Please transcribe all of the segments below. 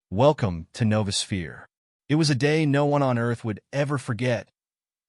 Welcome to Novosphere. It was a day no one on Earth would ever forget.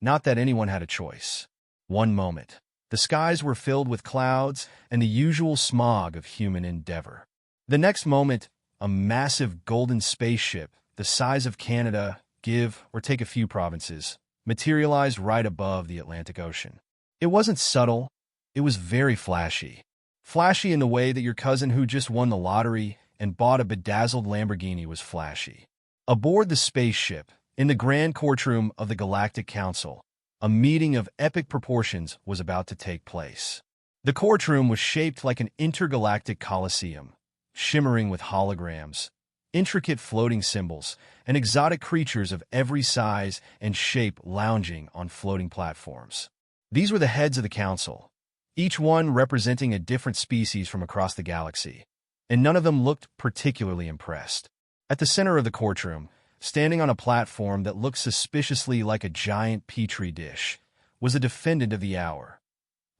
Not that anyone had a choice. One moment, the skies were filled with clouds and the usual smog of human endeavor. The next moment, a massive golden spaceship, the size of Canada, give or take a few provinces, materialized right above the Atlantic Ocean. It wasn't subtle, it was very flashy. Flashy in the way that your cousin who just won the lottery and bought a bedazzled Lamborghini was flashy. Aboard the spaceship, in the grand courtroom of the Galactic Council, a meeting of epic proportions was about to take place. The courtroom was shaped like an intergalactic coliseum, shimmering with holograms, intricate floating symbols, and exotic creatures of every size and shape lounging on floating platforms. These were the heads of the council, each one representing a different species from across the galaxy, and none of them looked particularly impressed. At the center of the courtroom, standing on a platform that looked suspiciously like a giant petri dish, was a defendant of the hour,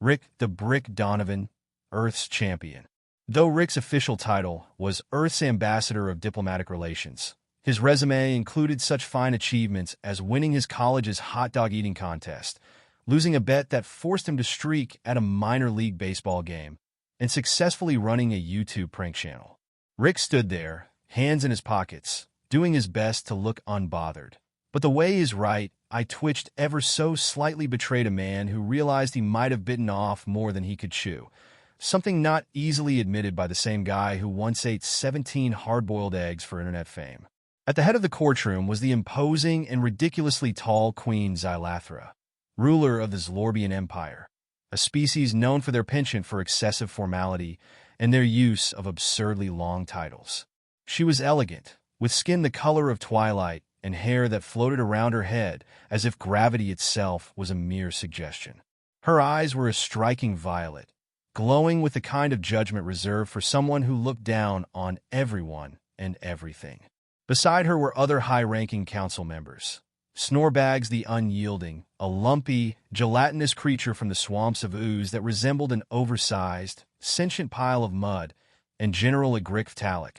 Rick the Brick Donovan, Earth's champion. Though Rick's official title was Earth's Ambassador of Diplomatic Relations, his resume included such fine achievements as winning his college's hot dog eating contest, losing a bet that forced him to streak at a minor league baseball game, and successfully running a YouTube prank channel. Rick stood there, hands in his pockets, doing his best to look unbothered. But the way his right eye twitched ever so slightly betrayed a man who realized he might have bitten off more than he could chew, something not easily admitted by the same guy who once ate 17 hard-boiled eggs for internet fame. At the head of the courtroom was the imposing and ridiculously tall Queen Xylathra, ruler of the Zlorbian Empire, a species known for their penchant for excessive formality and their use of absurdly long titles. She was elegant, with skin the color of twilight and hair that floated around her head as if gravity itself was a mere suggestion. Her eyes were a striking violet, glowing with the kind of judgment reserved for someone who looked down on everyone and everything. Beside her were other high-ranking council members. Snorbags the Unyielding, a lumpy, gelatinous creature from the swamps of ooze that resembled an oversized, sentient pile of mud, and General Agric,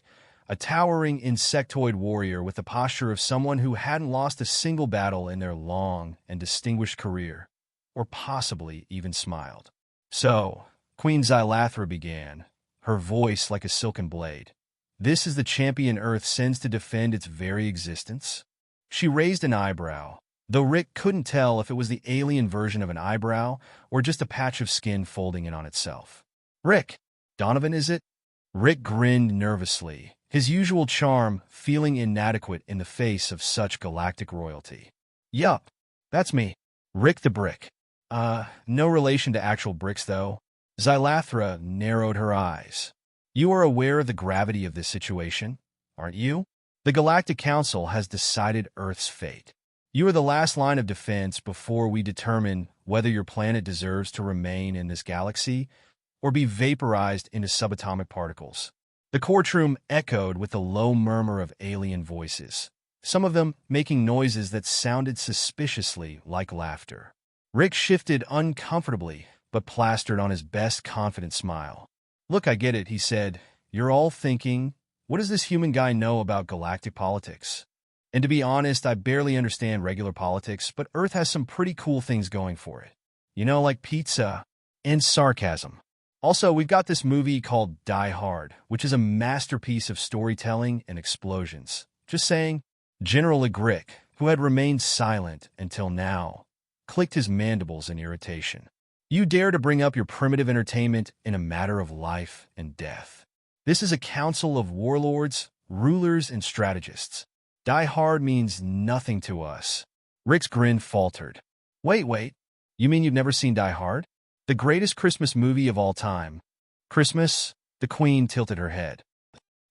a towering insectoid warrior with the posture of someone who hadn't lost a single battle in their long and distinguished career, or possibly even smiled. So, Queen Xylathra began, her voice like a silken blade. This is the champion Earth sends to defend its very existence? She raised an eyebrow, though Rick couldn't tell if it was the alien version of an eyebrow or just a patch of skin folding in on itself. Rick Donovan, is it? Rick grinned nervously, his usual charm feeling inadequate in the face of such galactic royalty. Yup, that's me. Rick the Brick. No relation to actual bricks, though. Xylathra narrowed her eyes. You are aware of the gravity of this situation, aren't you? The Galactic Council has decided Earth's fate. You are the last line of defense before we determine whether your planet deserves to remain in this galaxy or be vaporized into subatomic particles. The courtroom echoed with the low murmur of alien voices, some of them making noises that sounded suspiciously like laughter. Rick shifted uncomfortably, but plastered on his best confident smile. Look, I get it, he said. You're all thinking, what does this human guy know about galactic politics? And to be honest, I barely understand regular politics, but Earth has some pretty cool things going for it. You know, like pizza and sarcasm. Also, we've got this movie called Die Hard, which is a masterpiece of storytelling and explosions. Just saying. General Agric, who had remained silent until now, clicked his mandibles in irritation. You dare to bring up your primitive entertainment in a matter of life and death. This is a council of warlords, rulers, and strategists. Die Hard means nothing to us. Rick's grin faltered. Wait, you mean you've never seen Die Hard? The greatest Christmas movie of all time. Christmas? The Queen tilted her head.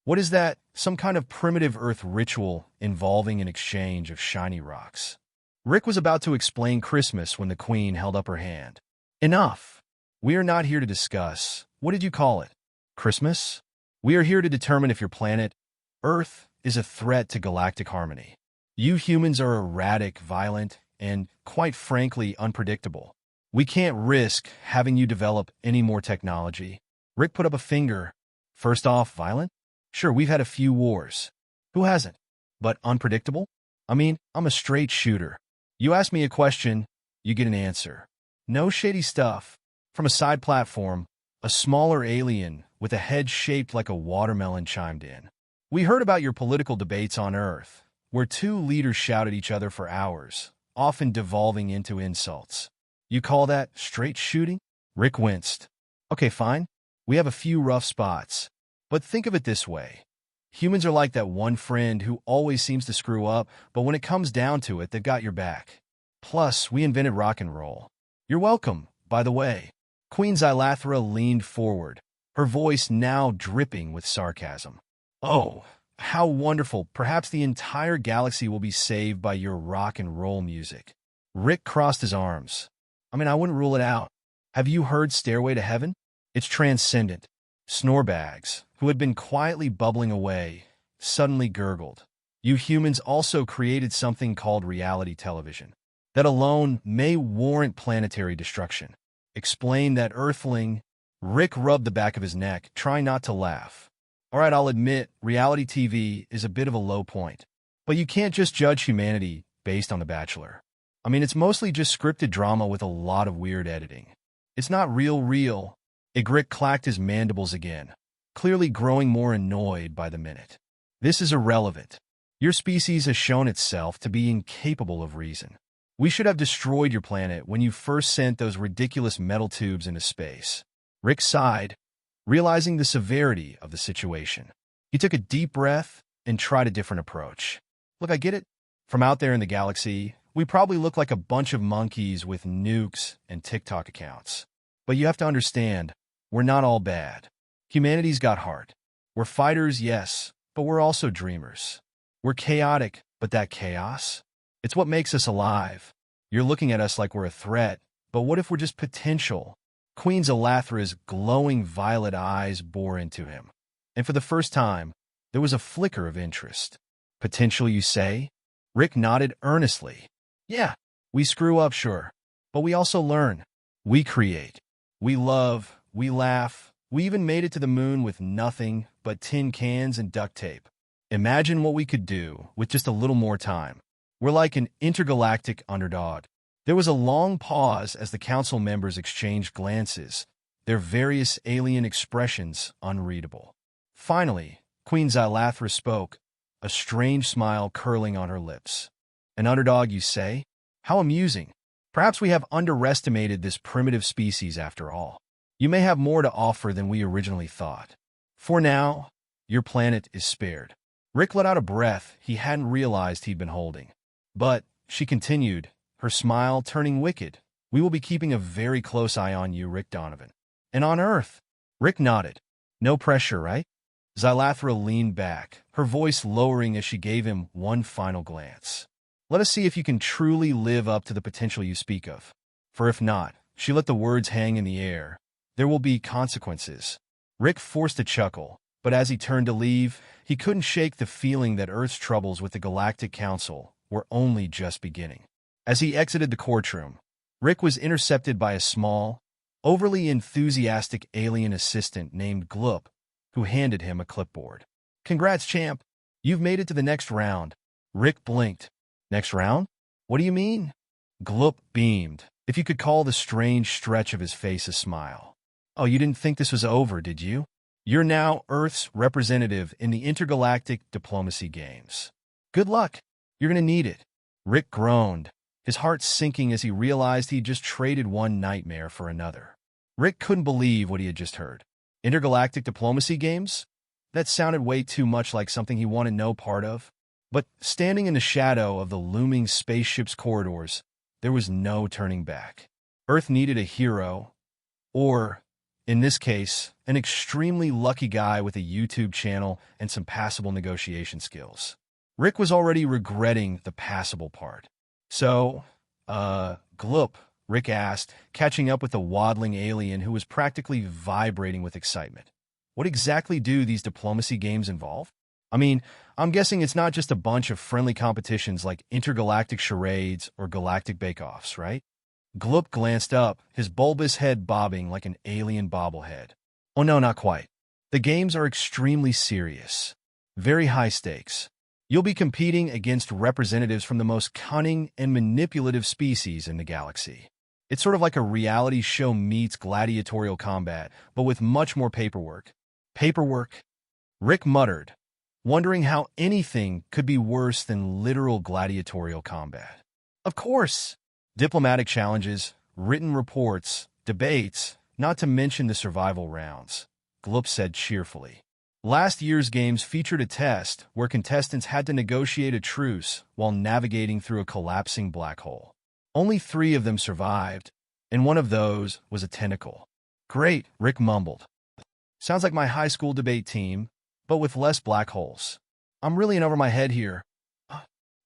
What is that? Some kind of primitive Earth ritual involving an exchange of shiny rocks. Rick was about to explain Christmas when the Queen held up her hand. Enough. We are not here to discuss, what did you call it? Christmas? We are here to determine if your planet, Earth, is a threat to galactic harmony. You humans are erratic, violent, and, quite frankly, unpredictable. We can't risk having you develop any more technology. Rick put up a finger. First off, violent? Sure, we've had a few wars. Who hasn't? But unpredictable? I mean, I'm a straight shooter. You ask me a question, you get an answer. No shady stuff. From a side platform, a smaller alien with a head shaped like a watermelon chimed in. We heard about your political debates on Earth, where two leaders shouted at each other for hours, often devolving into insults. You call that straight shooting? Rick winced. Okay, fine. We have a few rough spots. But think of it this way. Humans are like that one friend who always seems to screw up, but when it comes down to it, they've got your back. Plus, we invented rock and roll. You're welcome, by the way. Queen Xylathra leaned forward, her voice now dripping with sarcasm. Oh, how wonderful. Perhaps the entire galaxy will be saved by your rock and roll music. Rick crossed his arms. I mean, I wouldn't rule it out. Have you heard Stairway to Heaven? It's transcendent. Snorbags, who had been quietly bubbling away, suddenly gurgled. You humans also created something called reality television. That alone may warrant planetary destruction. Explain that, Earthling. Rick rubbed the back of his neck, trying not to laugh. All right, I'll admit, reality TV is a bit of a low point. But you can't just judge humanity based on The Bachelor. I mean, it's mostly just scripted drama with a lot of weird editing. It's not real. Rick clacked his mandibles again, clearly growing more annoyed by the minute. This is irrelevant. Your species has shown itself to be incapable of reason. We should have destroyed your planet when you first sent those ridiculous metal tubes into space. Rick sighed, realizing the severity of the situation. He took a deep breath and tried a different approach. Look, I get it. From out there in the galaxy, we probably look like a bunch of monkeys with nukes and TikTok accounts. But you have to understand, we're not all bad. Humanity's got heart. We're fighters, yes, but we're also dreamers. We're chaotic, but that chaos, it's what makes us alive. You're looking at us like we're a threat, but what if we're just potential? Queen Xylathra's glowing violet eyes bore into him. And for the first time, there was a flicker of interest. Potential, you say? Rick nodded earnestly. Yeah, we screw up, sure. But we also learn. We create. We love. We laugh. We even made it to the moon with nothing but tin cans and duct tape. Imagine what we could do with just a little more time. We're like an intergalactic underdog. There was a long pause as the council members exchanged glances, their various alien expressions unreadable. Finally, Queen Xylathra spoke, a strange smile curling on her lips. An underdog, you say? How amusing. Perhaps we have underestimated this primitive species after all. You may have more to offer than we originally thought. For now, your planet is spared. Rick let out a breath he hadn't realized he'd been holding. But, she continued, her smile turning wicked, we will be keeping a very close eye on you, Rick Donovan. And on Earth. Rick nodded. No pressure, right? Xylathra leaned back, her voice lowering as she gave him one final glance. Let us see if you can truly live up to the potential you speak of. For if not, she let the words hang in the air. There will be consequences. Rick forced a chuckle, but as he turned to leave, he couldn't shake the feeling that Earth's troubles with the Galactic Council were only just beginning. As he exited the courtroom, Rick was intercepted by a small, overly enthusiastic alien assistant named Gloop, who handed him a clipboard. Congrats, champ. You've made it to the next round. Rick blinked. Next round? What do you mean? Gloop beamed, if you could call the strange stretch of his face a smile. Oh, you didn't think this was over, did you? You're now Earth's representative in the intergalactic diplomacy games. Good luck. You're going to need it. Rick groaned, his heart sinking as he realized he'd just traded one nightmare for another. Rick couldn't believe what he had just heard. Intergalactic diplomacy games? That sounded way too much like something he wanted no part of. But standing in the shadow of the looming spaceship's corridors, there was no turning back. Earth needed a hero, or, in this case, an extremely lucky guy with a YouTube channel and some passable negotiation skills. Rick was already regretting the passable part. So, Gloop, Rick asked, catching up with the waddling alien who was practically vibrating with excitement. What exactly do these diplomacy games involve? I mean, I'm guessing it's not just a bunch of friendly competitions like intergalactic charades or galactic bake-offs, right? Gloop glanced up, his bulbous head bobbing like an alien bobblehead. Oh no, not quite. The games are extremely serious. Very high stakes. You'll be competing against representatives from the most cunning and manipulative species in the galaxy. It's sort of like a reality show meets gladiatorial combat, but with much more paperwork. Paperwork? Rick muttered, wondering how anything could be worse than literal gladiatorial combat. Of course! Diplomatic challenges, written reports, debates, not to mention the survival rounds, Gloop said cheerfully. Last year's games featured a test where contestants had to negotiate a truce while navigating through a collapsing black hole. Only 3 of them survived, and one of those was a tentacle. Great, Rick mumbled. Sounds like my high school debate team, but with less black holes. I'm really in over my head here.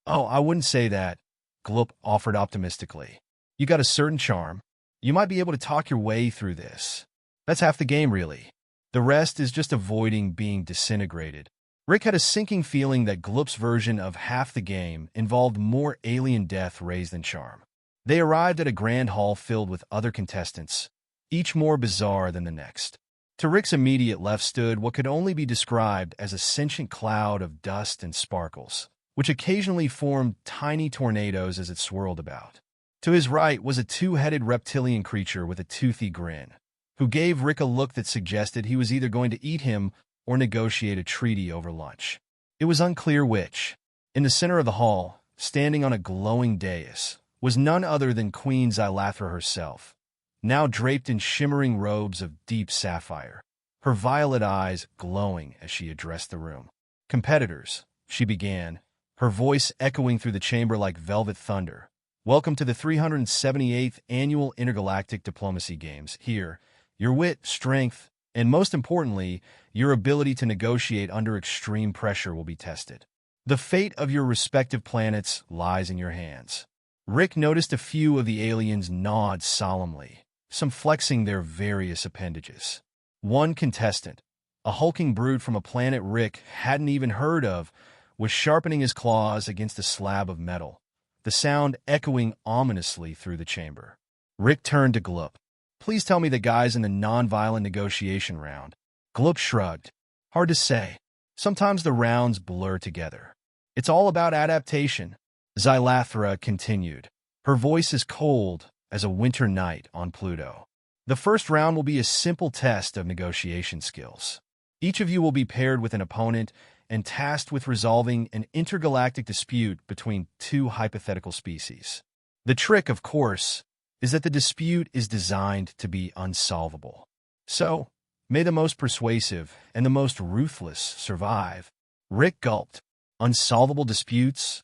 Oh, I wouldn't say that, Gloop offered optimistically. You got a certain charm. You might be able to talk your way through this. That's half the game, really. The rest is just avoiding being disintegrated. Rick had a sinking feeling that Gloop's version of half the game involved more alien death rays than charm. They arrived at a grand hall filled with other contestants, each more bizarre than the next. To Rick's immediate left stood what could only be described as a sentient cloud of dust and sparkles, which occasionally formed tiny tornadoes as it swirled about. To his right was a 2-headed reptilian creature with a toothy grin, who gave Rick a look that suggested he was either going to eat him or negotiate a treaty over lunch. It was unclear which. In the center of the hall, standing on a glowing dais, was none other than Queen Xylathra herself, now draped in shimmering robes of deep sapphire, her violet eyes glowing as she addressed the room. Competitors, she began, her voice echoing through the chamber like velvet thunder. Welcome to the 378th Annual Intergalactic Diplomacy Games. Here, your wit, strength, and most importantly, your ability to negotiate under extreme pressure will be tested. The fate of your respective planets lies in your hands. Rick noticed a few of the aliens nod solemnly, some flexing their various appendages. One contestant, a hulking brute from a planet Rick hadn't even heard of, was sharpening his claws against a slab of metal, the sound echoing ominously through the chamber. Rick turned to Gloop. Please tell me the guy's in the non-violent negotiation round. Gloop shrugged. Hard to say. Sometimes the rounds blur together. It's all about adaptation. Xylathra continued. Her voice is cold as a winter night on Pluto. The first round will be a simple test of negotiation skills. Each of you will be paired with an opponent and tasked with resolving an intergalactic dispute between 2 hypothetical species. The trick, of course, is that the dispute is designed to be unsolvable. So, may the most persuasive and the most ruthless survive. Rick gulped. Unsolvable disputes?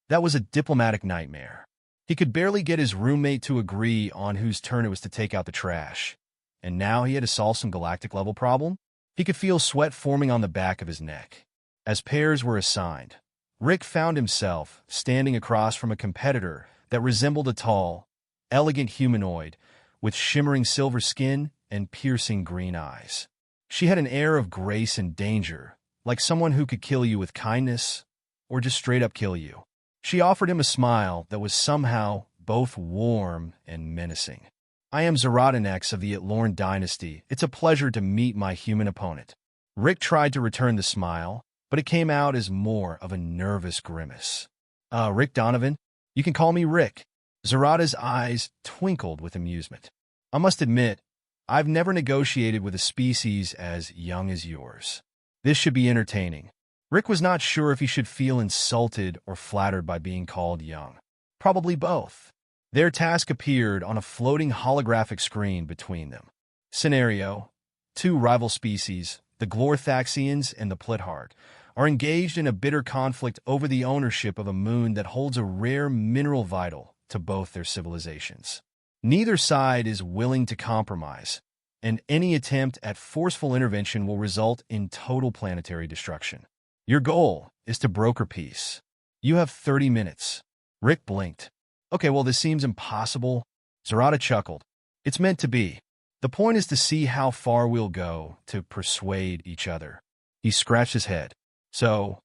That was a diplomatic nightmare. He could barely get his roommate to agree on whose turn it was to take out the trash. And now he had to solve some galactic-level problem? He could feel sweat forming on the back of his neck. As pairs were assigned, Rick found himself standing across from a competitor that resembled a tall, elegant humanoid with shimmering silver skin and piercing green eyes. She had an air of grace and danger, like someone who could kill you with kindness or just straight up kill you. She offered him a smile that was somehow both warm and menacing. I am Zeratinx of the Atlorn dynasty. It's a pleasure to meet my human opponent. Rick tried to return the smile, but it came out as more of a nervous grimace. Rick Donovan? You can call me Rick. Zerata's eyes twinkled with amusement. I must admit, I've never negotiated with a species as young as yours. This should be entertaining. Rick was not sure if he should feel insulted or flattered by being called young. Probably both. Their task appeared on a floating holographic screen between them. Scenario: 2 rival species, the Glorthaxians and the Plithard, are engaged in a bitter conflict over the ownership of a moon that holds a rare mineral vital to both their civilizations. Neither side is willing to compromise, and any attempt at forceful intervention will result in total planetary destruction. Your goal is to broker peace. You have 30 minutes. Rick blinked. Okay, well, this seems impossible. Zerata chuckled. It's meant to be. The point is to see how far we'll go to persuade each other. He scratched his head. So,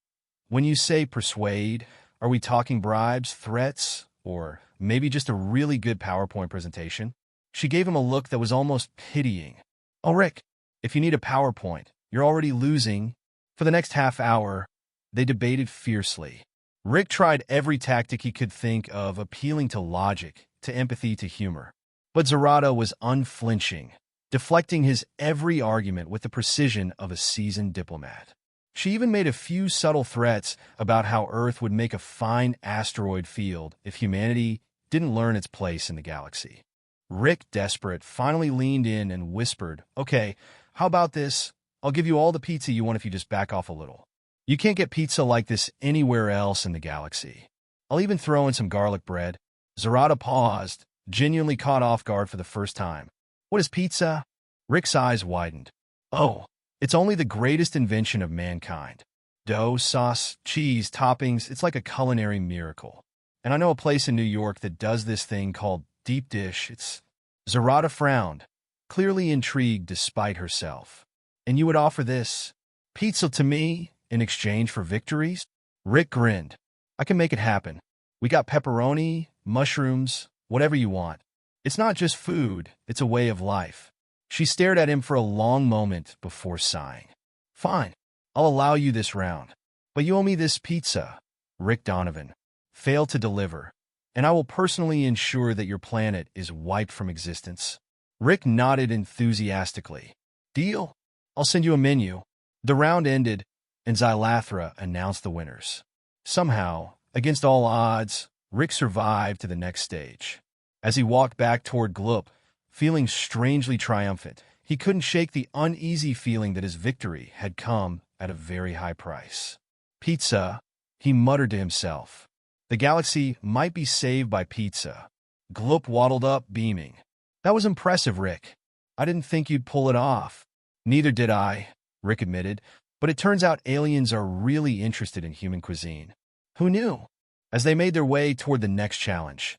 when you say persuade, are we talking bribes, threats, or maybe just a really good PowerPoint presentation? She gave him a look that was almost pitying. Oh, Rick, if you need a PowerPoint, you're already losing. For the next half hour, They debated fiercely. Rick tried every tactic he could think of, appealing to logic, to empathy, to humor. But Zerata was unflinching, deflecting his every argument with the precision of a seasoned diplomat. She even made a few subtle threats about how Earth would make a fine asteroid field if humanity didn't learn its place in the galaxy. Rick, desperate, finally leaned in and whispered, "Okay, how about this? I'll give you all the pizza you want if you just back off a little. You can't get pizza like this anywhere else in the galaxy. I'll even throw in some garlic bread." Zerata paused, genuinely caught off guard for the first time. "What is pizza?" Rick's eyes widened. "Oh, it's only the greatest invention of mankind. Dough, sauce, cheese, toppings, it's like a culinary miracle. And I know a place in New York that does this thing called deep dish. It's..." Zerata frowned, clearly intrigued despite herself. "And you would offer this pizza to me in exchange for victories?" Rick grinned. "I can make it happen. We got pepperoni, mushrooms, whatever you want. It's not just food, it's a way of life." She stared at him for a long moment before sighing. "Fine, I'll allow you this round. But you owe me this pizza." Rick Donovan failed to deliver, "and I will personally ensure that your planet is wiped from existence." Rick nodded enthusiastically. "Deal? I'll send you a menu." The round ended, and Xylathra announced the winners. Somehow, against all odds, Rick survived to the next stage. As he walked back toward Gloop, feeling strangely triumphant, he couldn't shake the uneasy feeling that his victory had come at a very high price. "Pizza," he muttered to himself. "The galaxy might be saved by pizza." Gloop waddled up, beaming. "That was impressive, Rick. I didn't think you'd pull it off." "Neither did I," Rick admitted, "but it turns out aliens are really interested in human cuisine." Who knew? As they made their way toward the next challenge,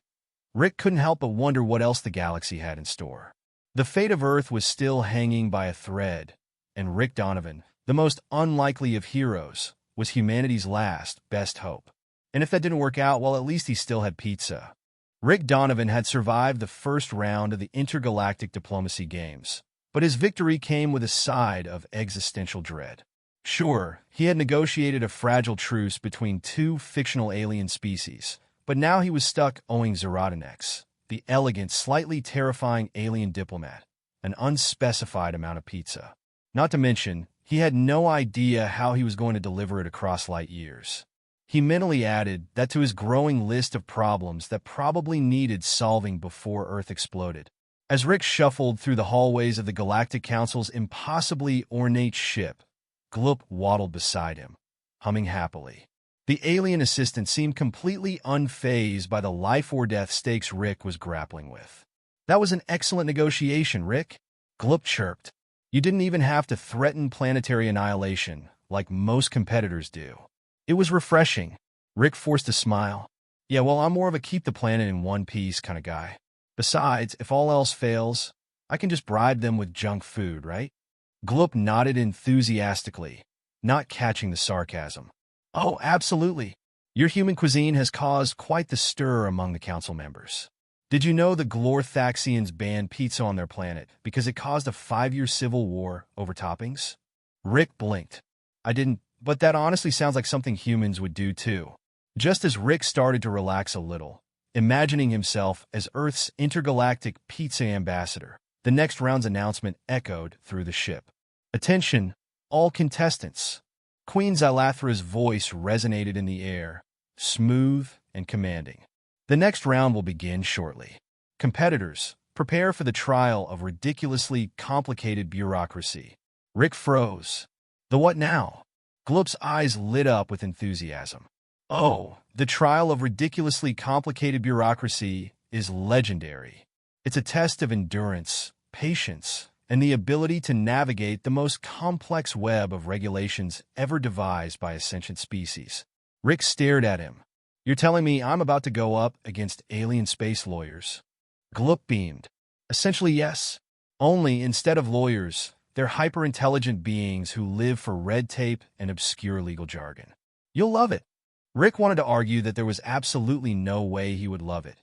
Rick couldn't help but wonder what else the galaxy had in store. The fate of Earth was still hanging by a thread, and Rick Donovan, the most unlikely of heroes, was humanity's last, best hope. And if that didn't work out, well, at least he still had pizza. Rick Donovan had survived the first round of the intergalactic diplomacy games, but his victory came with a side of existential dread. Sure, he had negotiated a fragile truce between two fictional alien species, but now he was stuck owing Zeratanex, the elegant, slightly terrifying alien diplomat, an unspecified amount of pizza. Not to mention, he had no idea how he was going to deliver it across light years. He mentally added that to his growing list of problems that probably needed solving before Earth exploded. As Rick shuffled through the hallways of the Galactic Council's impossibly ornate ship, Gloop waddled beside him, humming happily. The alien assistant seemed completely unfazed by the life-or-death stakes Rick was grappling with. "That was an excellent negotiation, Rick," Gloop chirped. "You didn't even have to threaten planetary annihilation like most competitors do." It was refreshing. Rick forced a smile. "Yeah, well, I'm more of a keep the planet in one piece kind of guy. Besides, if all else fails, I can just bribe them with junk food, right?" Gloop nodded enthusiastically, not catching the sarcasm. "Oh, absolutely. Your human cuisine has caused quite the stir among the council members. Did you know the Glorthaxians banned pizza on their planet because it caused a 5-year civil war over toppings?" Rick blinked. "I didn't, but that honestly sounds like something humans would do too." Just as Rick started to relax a little, imagining himself as Earth's intergalactic pizza ambassador, the next round's announcement echoed through the ship. "Attention, all contestants." Queen Xylathra's voice resonated in the air, smooth and commanding. "The next round will begin shortly. Competitors, prepare for the trial of ridiculously complicated bureaucracy." Rick froze. "The what now?" Gloop's eyes lit up with enthusiasm. "Oh, the trial of ridiculously complicated bureaucracy is legendary. It's a test of endurance, patience, and the ability to navigate the most complex web of regulations ever devised by a sentient species." Rick stared at him. "You're telling me I'm about to go up against alien space lawyers?" Gloop beamed. "Essentially, yes. Only, instead of lawyers, they're hyper-intelligent beings who live for red tape and obscure legal jargon. You'll love it." Rick wanted to argue that there was absolutely no way he would love it,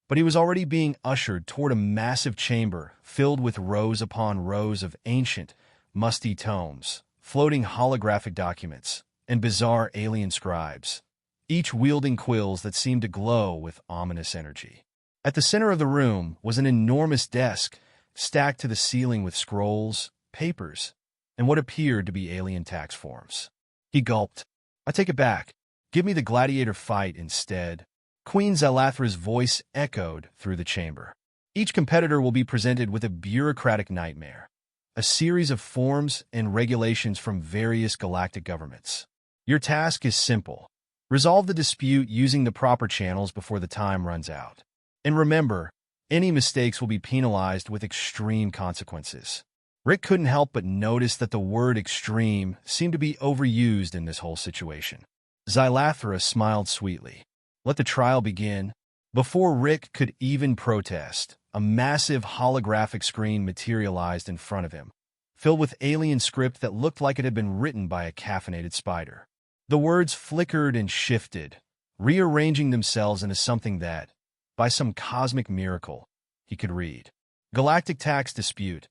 but he was already being ushered toward a massive chamber filled with rows upon rows of ancient, musty tomes, floating holographic documents, and bizarre alien scribes, each wielding quills that seemed to glow with ominous energy. At the center of the room was an enormous desk, stacked to the ceiling with scrolls, papers, and what appeared to be alien tax forms. He gulped. "I take it back. Give me the gladiator fight instead." Queen Zalathra's voice echoed through the chamber. "Each competitor will be presented with a bureaucratic nightmare, a series of forms and regulations from various galactic governments. Your task is simple. Resolve the dispute using the proper channels before the time runs out. And remember, any mistakes will be penalized with extreme consequences." Rick couldn't help but notice that the word extreme seemed to be overused in this whole situation. Zalathra smiled sweetly. Let the trial begin. Before Rick could even protest, a massive holographic screen materialized in front of him, filled with alien script that looked like it had been written by a caffeinated spider. The words flickered and shifted, rearranging themselves into something that, by some cosmic miracle, he could read. Galactic tax dispute.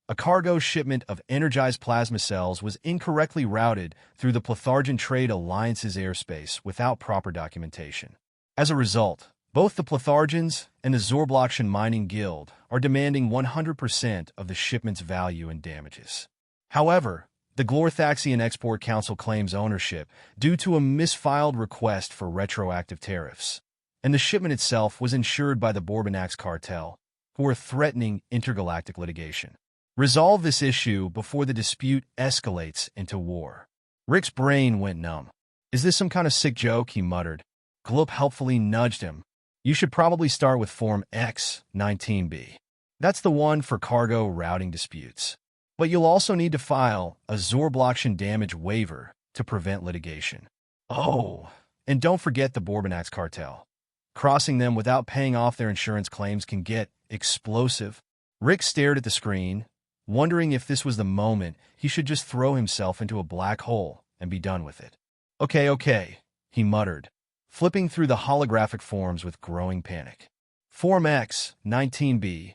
A cargo shipment of energized plasma cells was incorrectly routed through the Plethargian Trade Alliance's airspace without proper documentation. As a result, both the Plethargians and the Zorbloxian Mining Guild are demanding 100% of the shipment's value and damages. However, the Glorthaxian Export Council claims ownership due to a misfiled request for retroactive tariffs, and the shipment itself was insured by the Bourbon-Axe cartel, who are threatening intergalactic litigation. Resolve this issue before the dispute escalates into war. Rick's brain went numb. Is this some kind of sick joke? He muttered. Gloop helpfully nudged him. You should probably start with Form X-19B. That's the one for cargo routing disputes. But you'll also need to file a Zorbloxian damage waiver to prevent litigation. Oh, and don't forget the Bourbon-Axe cartel. Crossing them without paying off their insurance claims can get explosive. Rick stared at the screen, wondering if this was the moment he should just throw himself into a black hole and be done with it. Okay, he muttered, flipping through the holographic forms with growing panic. Form X-19B.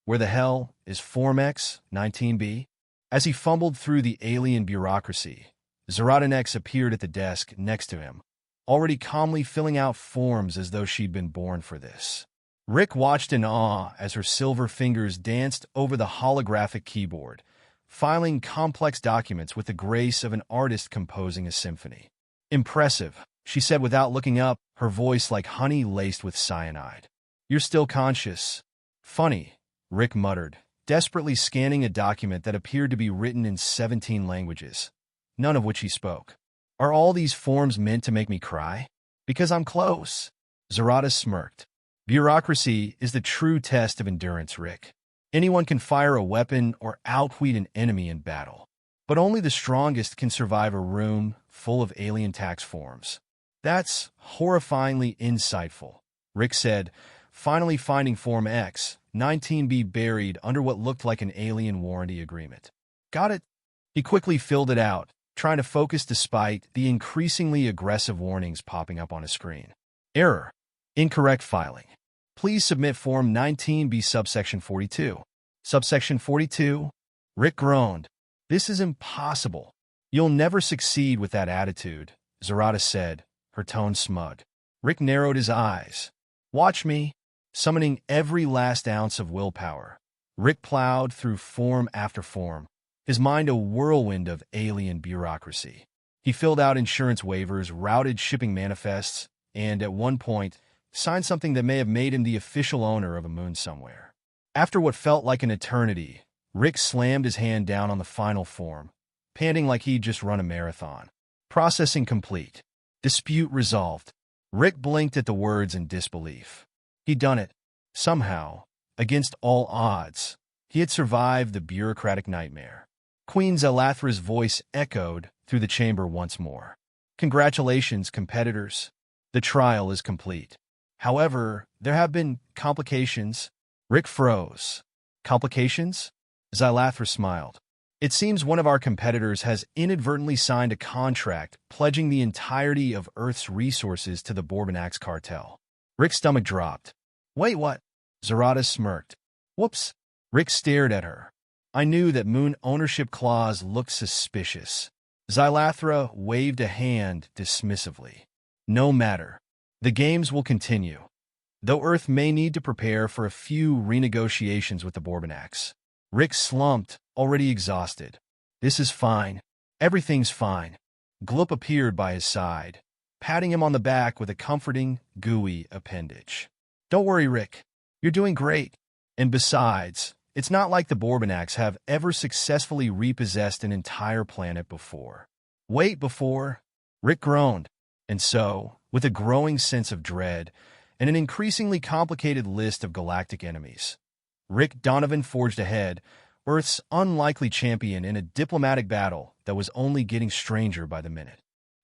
Where the hell is Form X-19B? As he fumbled through the alien bureaucracy, Zeratanex appeared at the desk next to him, already calmly filling out forms as though she'd been born for this. Rick watched in awe as her silver fingers danced over the holographic keyboard, filing complex documents with the grace of an artist composing a symphony. Impressive, she said without looking up, her voice like honey laced with cyanide. You're still conscious. Funny, Rick muttered, desperately scanning a document that appeared to be written in 17 languages, none of which he spoke. Are all these forms meant to make me cry? Because I'm close. Zerata smirked. Bureaucracy is the true test of endurance, Rick. Anyone can fire a weapon or outwit an enemy in battle, but only the strongest can survive a room full of alien tax forms. That's horrifyingly insightful, Rick said, finally finding Form X-19B buried under what looked like an alien warranty agreement. Got it? He quickly filled it out, trying to focus despite the increasingly aggressive warnings popping up on his screen. Error. Incorrect filing. Please submit Form 19B subsection 42. Subsection 42? Rick groaned. This is impossible. You'll never succeed with that attitude, Zerata said, her tone smug. Rick narrowed his eyes. Watch me. Summoning every last ounce of willpower, Rick plowed through form after form, his mind a whirlwind of alien bureaucracy. He filled out insurance waivers, routed shipping manifests, and, at one point, signed something that may have made him the official owner of a moon somewhere. After what felt like an eternity, Rick slammed his hand down on the final form, panting like he'd just run a marathon. Processing complete. Dispute resolved. Rick blinked at the words in disbelief. He'd done it. Somehow, against all odds, he had survived the bureaucratic nightmare. Queen Zalathra's voice echoed through the chamber once more. Congratulations, competitors. The trial is complete. However, there have been complications. Rick froze. Complications? Zalathra smiled. It seems one of our competitors has inadvertently signed a contract pledging the entirety of Earth's resources to the Bourbon-Axe cartel. Rick's stomach dropped. Wait, what? Zerata smirked. Whoops. Rick stared at her. I knew that moon ownership clause looked suspicious. Xylathra waved a hand dismissively. No matter. The games will continue, though Earth may need to prepare for a few renegotiations with the Borbanax. Rick slumped, already exhausted. This is fine. Everything's fine. Gloop appeared by his side, patting him on the back with a comforting, gooey appendage. Don't worry, Rick. You're doing great. And besides, it's not like the Borbanax have ever successfully repossessed an entire planet before. Wait, before? Rick groaned. And so, with a growing sense of dread and an increasingly complicated list of galactic enemies, Rick Donovan forged ahead, Earth's unlikely champion in a diplomatic battle that was only getting stranger by the minute.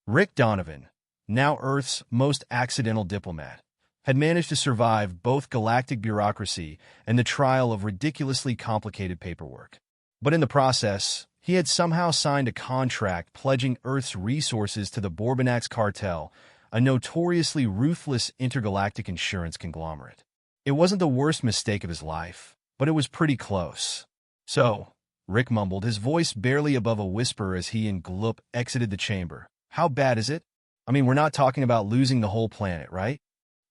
Rick Donovan, now Earth's most accidental diplomat, had managed to survive both galactic bureaucracy and the trial of ridiculously complicated paperwork. But in the process, he had somehow signed a contract pledging Earth's resources to the Borbanax cartel, a notoriously ruthless intergalactic insurance conglomerate. It wasn't the worst mistake of his life, but it was pretty close. So, Rick mumbled, his voice barely above a whisper as he and Gloop exited the chamber. How bad is it? I mean, we're not talking about losing the whole planet, right?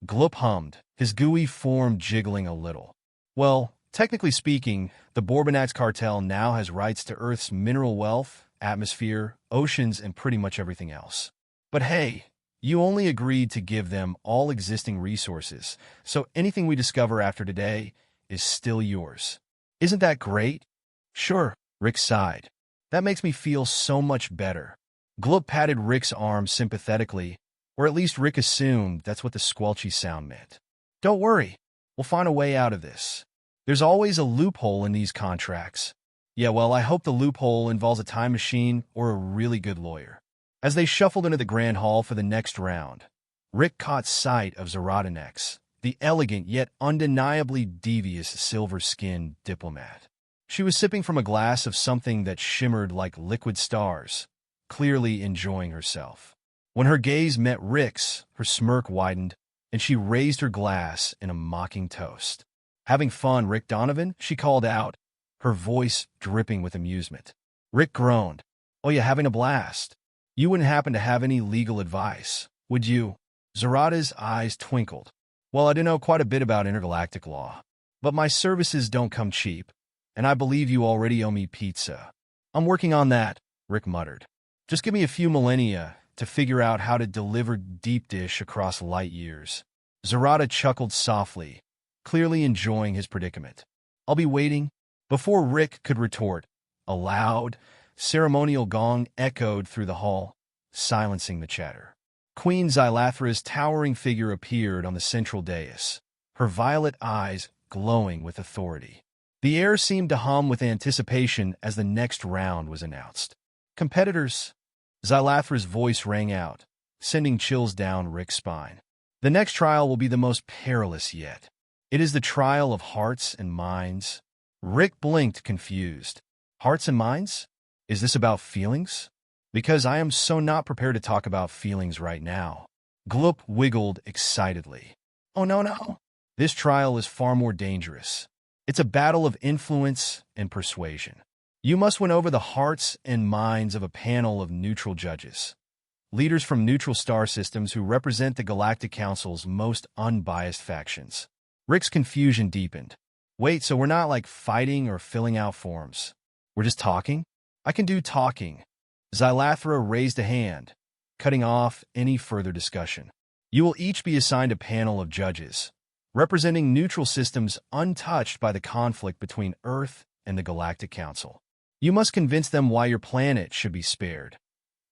Gloop hummed, his gooey form jiggling a little. Well, technically speaking, the Borbanax cartel now has rights to Earth's mineral wealth, atmosphere, oceans, and pretty much everything else. But hey, you only agreed to give them all existing resources, so anything we discover after today is still yours. Isn't that great? Sure, Rick sighed. That makes me feel so much better. Gloop patted Rick's arm sympathetically, or at least Rick assumed that's what the squelchy sound meant. Don't worry, we'll find a way out of this. There's always a loophole in these contracts. Yeah, well, I hope the loophole involves a time machine or a really good lawyer. As they shuffled into the grand hall for the next round, Rick caught sight of Gelatinous, the elegant yet undeniably devious silver-skinned diplomat. She was sipping from a glass of something that shimmered like liquid stars, clearly enjoying herself. When her gaze met Rick's, her smirk widened, and she raised her glass in a mocking toast. Having fun, Rick Donovan? She called out, her voice dripping with amusement. Rick groaned. Oh, you having a blast? You wouldn't happen to have any legal advice, would you? Zarada's eyes twinkled. Well, I do know quite a bit about intergalactic law, but my services don't come cheap, and I believe you already owe me pizza. I'm working on that, Rick muttered. Just give me a few millennia to figure out how to deliver deep dish across light years. Zarada chuckled softly, clearly enjoying his predicament. I'll be waiting. Before Rick could retort, a loud, ceremonial gong echoed through the hall, silencing the chatter. Queen Xylathra's towering figure appeared on the central dais, her violet eyes glowing with authority. The air seemed to hum with anticipation as the next round was announced. Competitors, Xylathra's voice rang out, sending chills down Rick's spine. The next trial will be the most perilous yet. It is the trial of hearts and minds. Rick blinked, confused. Hearts and minds? Is this about feelings? Because I am so not prepared to talk about feelings right now. Gloop wiggled excitedly. Oh, no. This trial is far more dangerous. It's a battle of influence and persuasion. You must win over the hearts and minds of a panel of neutral judges, leaders from neutral star systems who represent the Galactic Council's most unbiased factions. Rick's confusion deepened. Wait, so we're not like fighting or filling out forms. We're just talking? I can do talking. Xylathra raised a hand, cutting off any further discussion. You will each be assigned a panel of judges, representing neutral systems untouched by the conflict between Earth and the Galactic Council. You must convince them why your planet should be spared,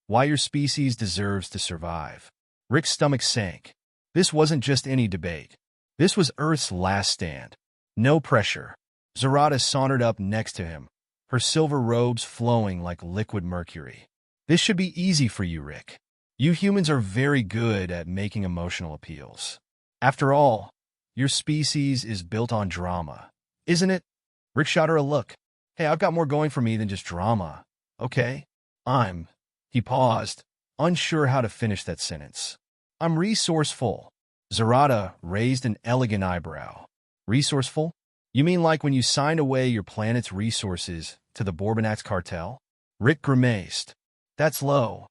why your species deserves to survive. Rick's stomach sank. This wasn't just any debate. This was Earth's last stand. No pressure. Zarada sauntered up next to him, her silver robes flowing like liquid mercury. This should be easy for you, Rick. You humans are very good at making emotional appeals. After all, your species is built on drama, isn't it? Rick shot her a look. Hey, I've got more going for me than just drama, okay? He paused, unsure how to finish that sentence. I'm resourceful. Zarada raised an elegant eyebrow. Resourceful? You mean like when you signed away your planet's resources to the Borbanax cartel? Rick grimaced. That's low.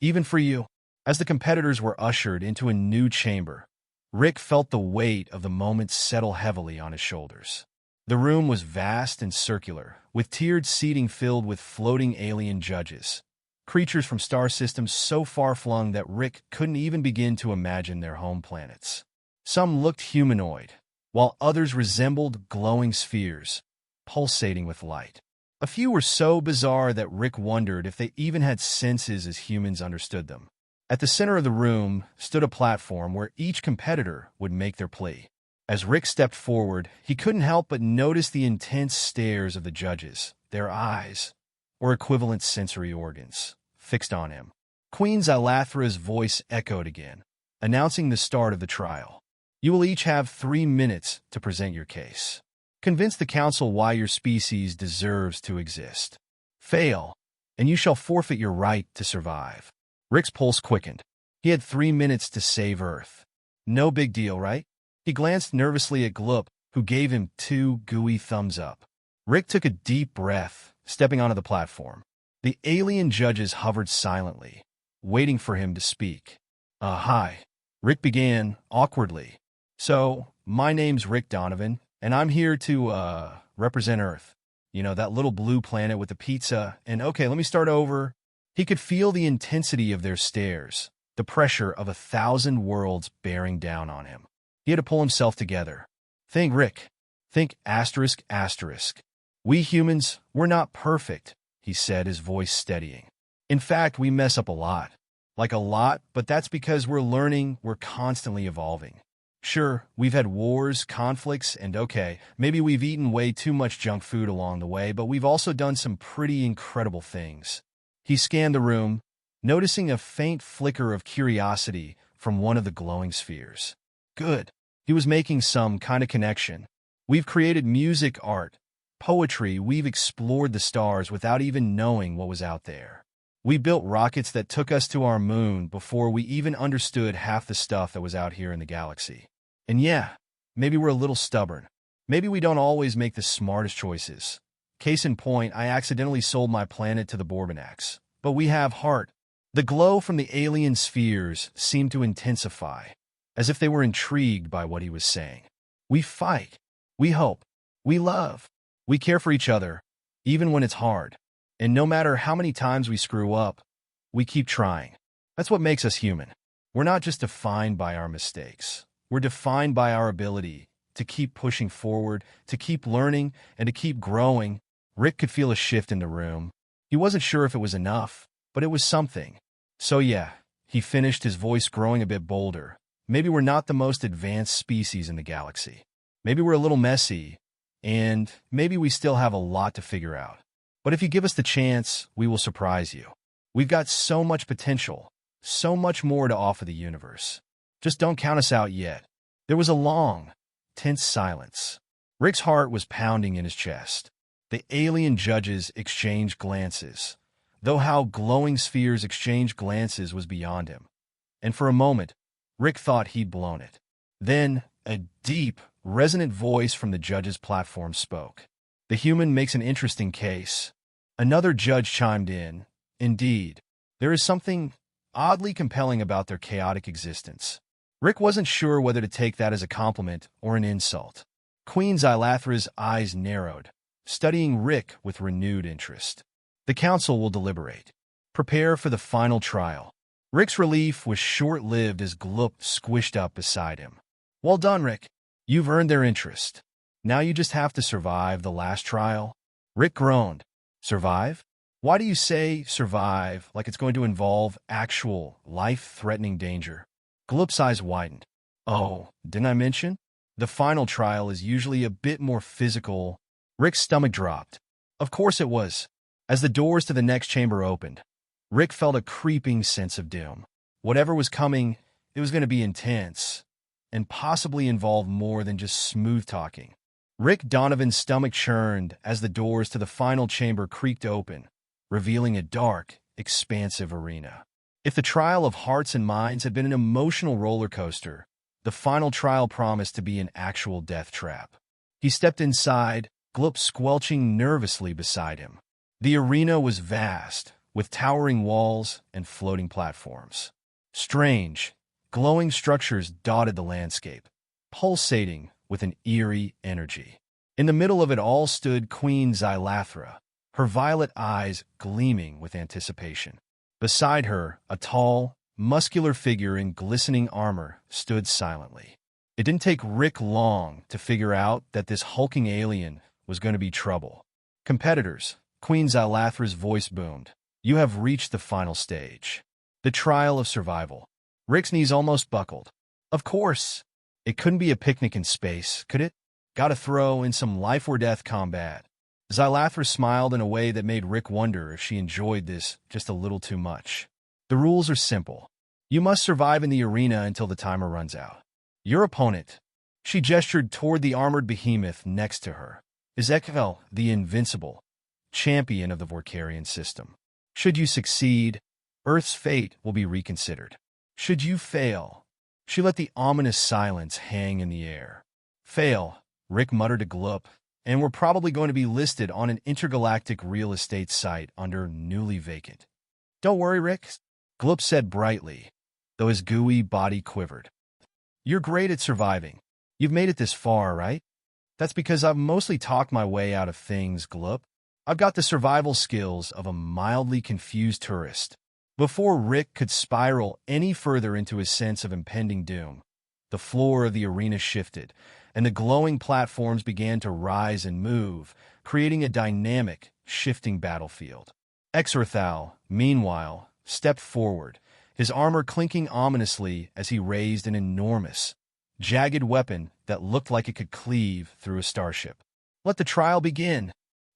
Even for you. As the competitors were ushered into a new chamber, Rick felt the weight of the moment settle heavily on his shoulders. The room was vast and circular, with tiered seating filled with floating alien judges, creatures from star systems so far-flung that Rick couldn't even begin to imagine their home planets. Some looked humanoid, while others resembled glowing spheres, pulsating with light. A few were so bizarre that Rick wondered if they even had senses as humans understood them. At the center of the room stood a platform where each competitor would make their plea. As Rick stepped forward, he couldn't help but notice the intense stares of the judges, their eyes, or equivalent sensory organs, fixed on him. Queen Zylathra's voice echoed again, announcing the start of the trial. You will each have 3 minutes to present your case. Convince the council why your species deserves to exist. Fail, and you shall forfeit your right to survive. Rick's pulse quickened. He had 3 minutes to save Earth. No big deal, right? He glanced nervously at Gloop, who gave him 2 gooey thumbs up. Rick took a deep breath, stepping onto the platform. The alien judges hovered silently, waiting for him to speak. Hi. Rick began, awkwardly. So, my name's Rick Donovan, and I'm here to, represent Earth. You know, that little blue planet with the pizza, and okay, let me start over. He could feel the intensity of their stares, the pressure of 1,000 worlds bearing down on him. He had to pull himself together. Think, Rick. Think asterisk asterisk. We humans, we're not perfect, he said, his voice steadying. In fact, we mess up a lot. Like a lot, but that's because we're learning, we're constantly evolving. Sure, we've had wars, conflicts, and okay, maybe we've eaten way too much junk food along the way, but we've also done some pretty incredible things. He scanned the room, noticing a faint flicker of curiosity from one of the glowing spheres. Good. He was making some kind of connection. We've created music, art, poetry. We've explored the stars without even knowing what was out there. We built rockets that took us to our moon before we even understood half the stuff that was out here in the galaxy. And yeah, maybe we're a little stubborn. Maybe we don't always make the smartest choices. Case in point, I accidentally sold my planet to the Borbonax. But we have heart. The glow from the alien spheres seemed to intensify, as if they were intrigued by what he was saying. We fight. We hope. We love. We care for each other, even when it's hard. And no matter how many times we screw up, we keep trying. That's what makes us human. We're not just defined by our mistakes. We're defined by our ability to keep pushing forward, to keep learning, and to keep growing. Rick could feel a shift in the room. He wasn't sure if it was enough, but it was something. So yeah, he finished, his voice growing a bit bolder. Maybe we're not the most advanced species in the galaxy. Maybe we're a little messy, and maybe we still have a lot to figure out. But if you give us the chance, we will surprise you. We've got so much potential, so much more to offer the universe. Just don't count us out yet. There was a long, tense silence. Rick's heart was pounding in his chest. The alien judges exchanged glances, though how glowing spheres exchanged glances was beyond him. And for a moment, Rick thought he'd blown it. Then, a deep, resonant voice from the judge's platform spoke. The human makes an interesting case. Another judge chimed in. Indeed, there is something oddly compelling about their chaotic existence. Rick wasn't sure whether to take that as a compliment or an insult. Queen Zylathra's eyes narrowed, studying Rick with renewed interest. The council will deliberate. Prepare for the final trial. Rick's relief was short-lived as Gloop squished up beside him. Well done, Rick. You've earned their interest. Now you just have to survive the last trial. Rick groaned. Survive? Why do you say survive like it's going to involve actual, life-threatening danger? Gloop's eyes widened. Oh, didn't I mention? The final trial is usually a bit more physical. Rick's stomach dropped. Of course it was. As the doors to the next chamber opened, Rick felt a creeping sense of doom. Whatever was coming, it was going to be intense, and possibly involve more than just smooth talking. Rick Donovan's stomach churned as the doors to the final chamber creaked open, revealing a dark, expansive arena. If the trial of hearts and minds had been an emotional roller coaster, the final trial promised to be an actual death trap. He stepped inside, Gloop squelching nervously beside him. The arena was vast, with towering walls and floating platforms. Strange, glowing structures dotted the landscape, pulsating with an eerie energy. In the middle of it all stood Queen Xylathra, her violet eyes gleaming with anticipation. Beside her, a tall, muscular figure in glistening armor stood silently. It didn't take Rick long to figure out that this hulking alien was going to be trouble. Competitors, Queen Xylathra's voice boomed. You have reached the final stage. The trial of survival. Rick's knees almost buckled. Of course. It couldn't be a picnic in space, could it? Gotta throw in some life-or-death combat. Xylathra smiled in a way that made Rick wonder if she enjoyed this just a little too much. The rules are simple. You must survive in the arena until the timer runs out. Your opponent, she gestured toward the armored behemoth next to her, is Ekvel, the invincible, champion of the Vorkarian system. Should you succeed, Earth's fate will be reconsidered. Should you fail, she let the ominous silence hang in the air. Fail, Rick muttered to Gloop, and we're probably going to be listed on an intergalactic real estate site under newly vacant. Don't worry, Rick, Gloop said brightly, though his gooey body quivered. You're great at surviving. You've made it this far, right? That's because I've mostly talked my way out of things, Gloop. I've got the survival skills of a mildly confused tourist. Before Rick could spiral any further into his sense of impending doom, the floor of the arena shifted, and the glowing platforms began to rise and move, creating a dynamic, shifting battlefield. Exorthal, meanwhile, stepped forward, his armor clinking ominously as he raised an enormous, jagged weapon that looked like it could cleave through a starship. Let the trial begin,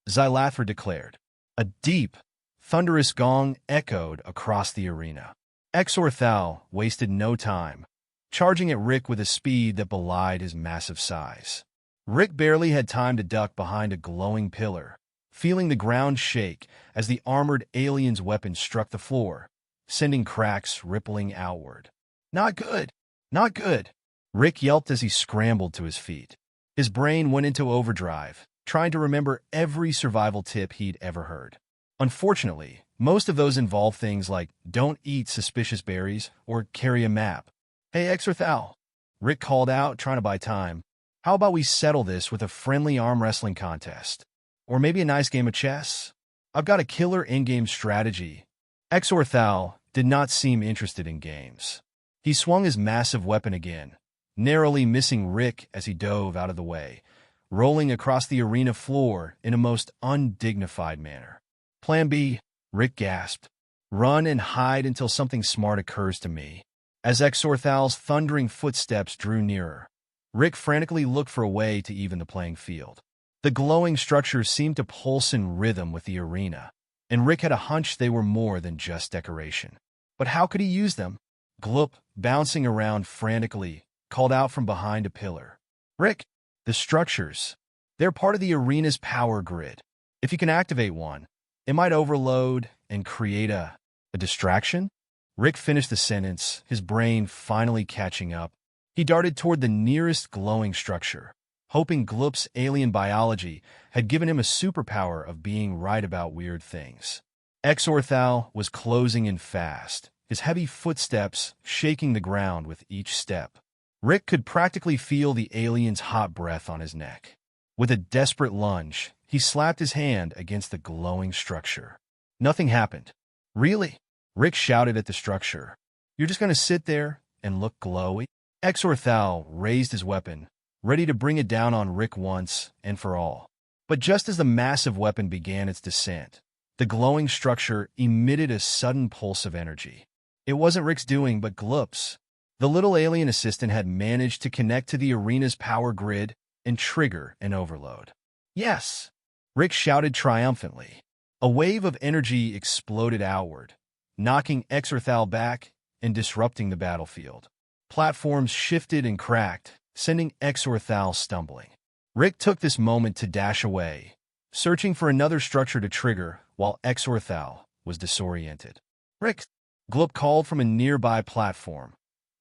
Xylathra declared. A deep, thunderous gong echoed across the arena. Exorthal wasted no time, charging at Rick with a speed that belied his massive size. Rick barely had time to duck behind a glowing pillar, feeling the ground shake as the armored alien's weapon struck the floor, sending cracks rippling outward. Not good, not good, Rick yelped as he scrambled to his feet. His brain went into overdrive, trying to remember every survival tip he'd ever heard. Unfortunately, most of those involve things like don't eat suspicious berries or carry a map. Hey, Exorthal, Rick called out, trying to buy time. How about we settle this with a friendly arm wrestling contest? Or maybe a nice game of chess? I've got a killer in-game strategy. Exorthal did not seem interested in games. He swung his massive weapon again, narrowly missing Rick as he dove out of the way, rolling across the arena floor in a most undignified manner. Plan B, Rick gasped. Run and hide until something smart occurs to me. As Exorthal's thundering footsteps drew nearer, Rick frantically looked for a way to even the playing field. The glowing structures seemed to pulse in rhythm with the arena, and Rick had a hunch they were more than just decoration. But how could he use them? Gloop, bouncing around frantically, called out from behind a pillar. Rick, the structures. They're part of the arena's power grid. If you can activate one, it might overload and create a distraction? Rick finished the sentence, his brain finally catching up. He darted toward the nearest glowing structure, hoping Gloop's alien biology had given him a superpower of being right about weird things. Exorthal was closing in fast, his heavy footsteps shaking the ground with each step. Rick could practically feel the alien's hot breath on his neck. With a desperate lunge, he slapped his hand against the glowing structure. Nothing happened. Really? Rick shouted at the structure. You're just going to sit there and look glowy? Exorthal raised his weapon, ready to bring it down on Rick once and for all. But just as the massive weapon began its descent, the glowing structure emitted a sudden pulse of energy. It wasn't Rick's doing, but Gloop's. The little alien assistant had managed to connect to the arena's power grid and trigger an overload. Yes! Rick shouted triumphantly. A wave of energy exploded outward, knocking Exorthal back and disrupting the battlefield. Platforms shifted and cracked, sending Exorthal stumbling. Rick took this moment to dash away, searching for another structure to trigger while Exorthal was disoriented. Rick, Gloop called from a nearby platform,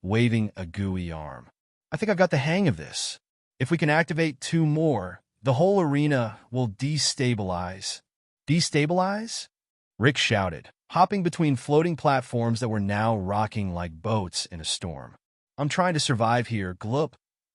waving a gooey arm. I think I've got the hang of this. If we can activate 2 more, the whole arena will destabilize. Destabilize? Rick shouted, hopping between floating platforms that were now rocking like boats in a storm. I'm trying to survive here, Gloop,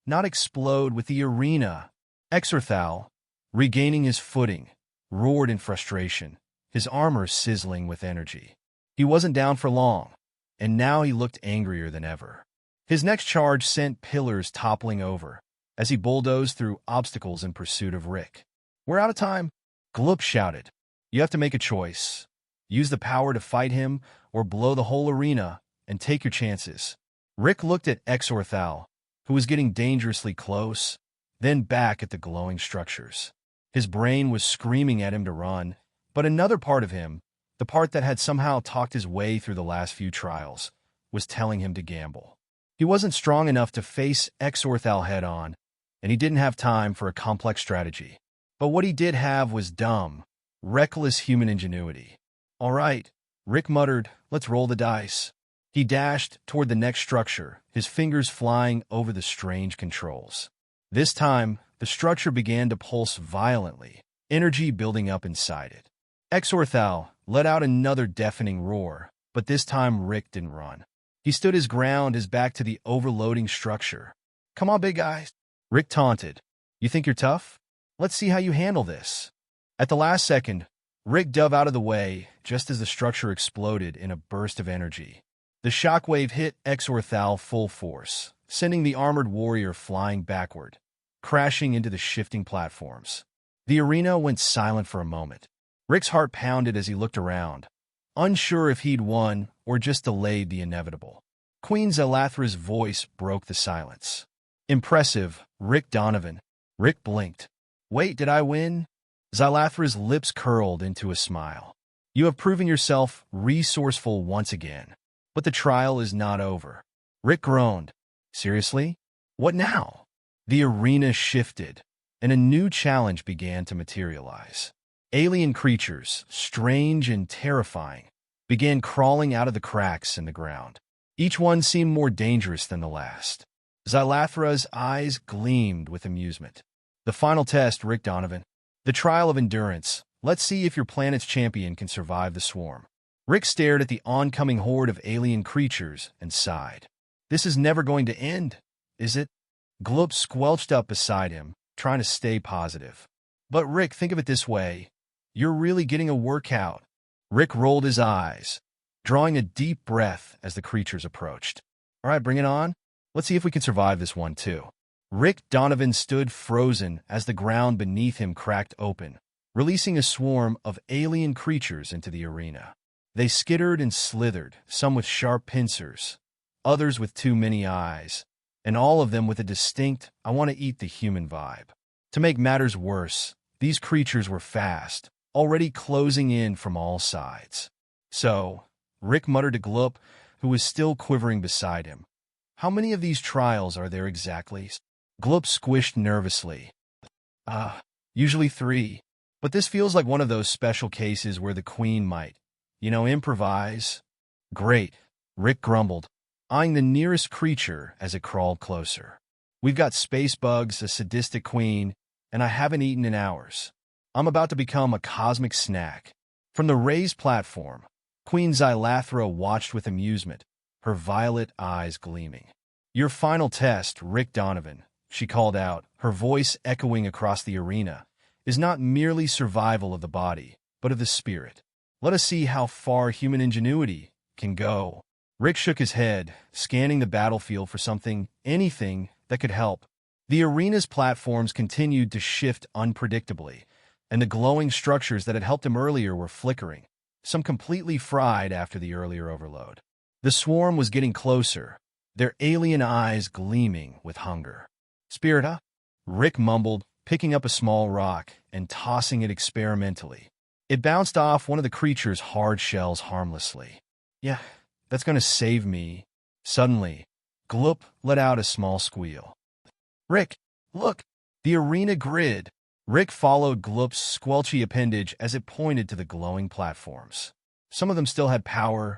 not explode with the arena. Exorthal, regaining his footing, roared in frustration, his armor sizzling with energy. He wasn't down for long, and now he looked angrier than ever. His next charge sent pillars toppling over as he bulldozed through obstacles in pursuit of Rick. "We're out of time," Gloop shouted. "You have to make a choice. Use the power to fight him or blow the whole arena and take your chances." Rick looked at Exorthal, who was getting dangerously close, then back at the glowing structures. His brain was screaming at him to run, but another part of him, the part that had somehow talked his way through the last few trials, was telling him to gamble. He wasn't strong enough to face Exorthal head-on, and he didn't have time for a complex strategy. But what he did have was dumb, reckless human ingenuity. "All right," Rick muttered, "let's roll the dice." He dashed toward the next structure, his fingers flying over the strange controls. This time, the structure began to pulse violently, energy building up inside it. Exorthal let out another deafening roar, but this time Rick didn't run. He stood his ground, his back to the overloading structure. "Come on, big guy," Rick taunted. "You think you're tough? Let's see how you handle this." At the last second, Rick dove out of the way just as the structure exploded in a burst of energy. The shockwave hit Exorthal full force, sending the armored warrior flying backward, crashing into the shifting platforms. The arena went silent for a moment. Rick's heart pounded as he looked around, unsure if he'd won or just delayed the inevitable. Queen Zalathra's voice broke the silence. "Impressive, Rick Donovan." Rick blinked. "Wait, did I win?" Zalathra's lips curled into a smile. "You have proven yourself resourceful once again. But the trial is not over." Rick groaned. "Seriously? What now?" The arena shifted, and a new challenge began to materialize. Alien creatures, strange and terrifying, began crawling out of the cracks in the ground. Each one seemed more dangerous than the last. Zalathra's eyes gleamed with amusement. "The final test, Rick Donovan. The trial of endurance. Let's see if your planet's champion can survive the swarm." Rick stared at the oncoming horde of alien creatures and sighed. "This is never going to end, is it?" Gloop squelched up beside him, trying to stay positive. "But Rick, think of it this way. You're really getting a workout." Rick rolled his eyes, drawing a deep breath as the creatures approached. "All right, bring it on. Let's see if we can survive this one, too." Rick Donovan stood frozen as the ground beneath him cracked open, releasing a swarm of alien creatures into the arena. They skittered and slithered, some with sharp pincers, others with too many eyes, and all of them with a distinct, "I want to eat the human" vibe. To make matters worse, these creatures were fast, already closing in from all sides. "So," Rick muttered to Gloop, who was still quivering beside him, "how many of these trials are there exactly?" Gloop squished nervously. Usually 3. But this feels like one of those special cases where the queen might, improvise." "Great," Rick grumbled, eyeing the nearest creature as it crawled closer. "We've got space bugs, a sadistic queen, and I haven't eaten in hours. I'm about to become a cosmic snack." From the raised platform, Queen Zalathra watched with amusement, her violet eyes gleaming. "Your final test, Rick Donovan," she called out, her voice echoing across the arena, "is not merely survival of the body, but of the spirit. Let us see how far human ingenuity can go." Rick shook his head, scanning the battlefield for something, anything, that could help. The arena's platforms continued to shift unpredictably, and the glowing structures that had helped him earlier were flickering, some completely fried after the earlier overload. The swarm was getting closer, their alien eyes gleaming with hunger. "Spirit, huh?" Rick mumbled, picking up a small rock and tossing it experimentally. It bounced off one of the creature's hard shells harmlessly. "Yeah, that's going to save me." Suddenly, Gloop let out a small squeal. "Rick, look!" The arena grid. Rick followed Gloop's squelchy appendage as it pointed to the glowing platforms. Some of them still had power,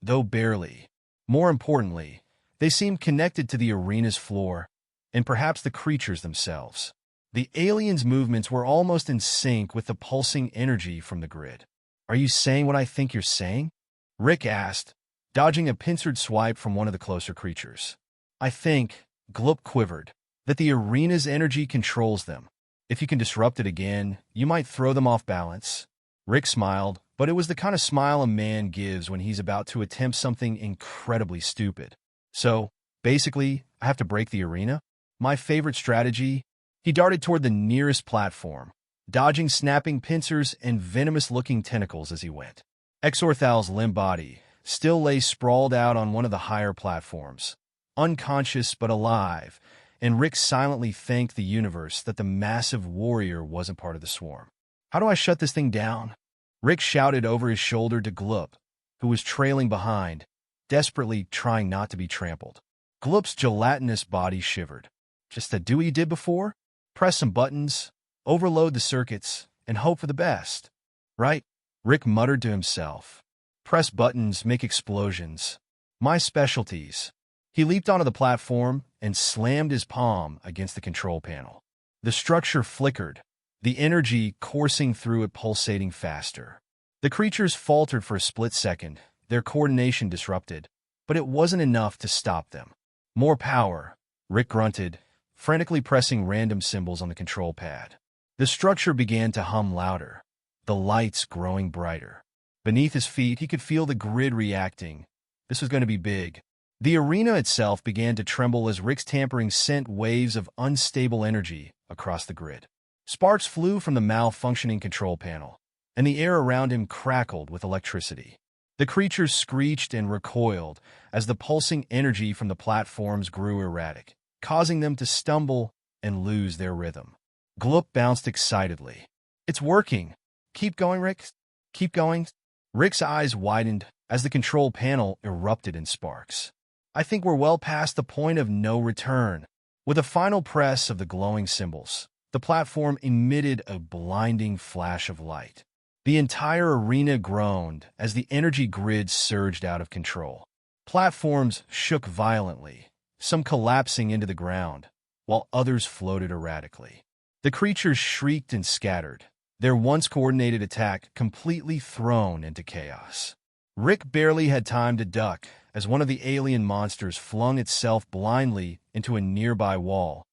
though barely. More importantly, they seemed connected to the arena's floor, and perhaps the creatures themselves. The aliens' movements were almost in sync with the pulsing energy from the grid. "Are you saying what I think you're saying?" Rick asked, dodging a pincered swipe from one of the closer creatures. I think, Gloop quivered, that the arena's energy controls them. If you can disrupt it again, you might throw them off balance. Rick smiled, but it was the kind of smile a man gives when he's about to attempt something incredibly stupid. So, basically, I have to break the arena? My favorite strategy? He darted toward the nearest platform, dodging snapping pincers and venomous-looking tentacles as he went. Exorthal's limp body still lay sprawled out on one of the higher platforms, unconscious but alive, and Rick silently thanked the universe that the massive warrior wasn't part of the swarm. How do I shut this thing down? Rick shouted over his shoulder to Gloop, who was trailing behind, desperately trying not to be trampled. Gloop's gelatinous body shivered. Just to do what you did before? Press some buttons, overload the circuits, and hope for the best. Right? Rick muttered to himself. Press buttons, make explosions. My specialties. He leaped onto the platform and slammed his palm against the control panel. The structure flickered, the energy coursing through it pulsating faster. The creatures faltered for a split second, their coordination disrupted, but it wasn't enough to stop them. More power, Rick grunted, frantically pressing random symbols on the control pad. The structure began to hum louder, the lights growing brighter. Beneath his feet, he could feel the grid reacting. This was going to be big. The arena itself began to tremble as Rick's tampering sent waves of unstable energy across the grid. Sparks flew from the malfunctioning control panel, and the air around him crackled with electricity. The creatures screeched and recoiled as the pulsing energy from the platforms grew erratic, causing them to stumble and lose their rhythm. Gloop bounced excitedly. It's working. Keep going, Rick. Keep going. Rick's eyes widened as the control panel erupted in sparks. I think we're well past the point of no return. With a final press of the glowing symbols, the platform emitted a blinding flash of light. The entire arena groaned as the energy grid surged out of control. Platforms shook violently, some collapsing into the ground, while others floated erratically. The creatures shrieked and scattered, their once coordinated attack completely thrown into chaos. Rick barely had time to duck as one of the alien monsters flung itself blindly into a nearby wall,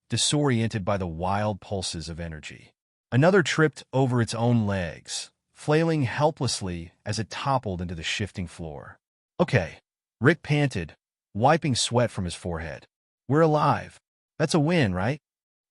disoriented by the wild pulses of energy. Another tripped over its own legs, flailing helplessly as it toppled into the shifting floor. Okay, Rick panted, wiping sweat from his forehead. We're alive. That's a win, right?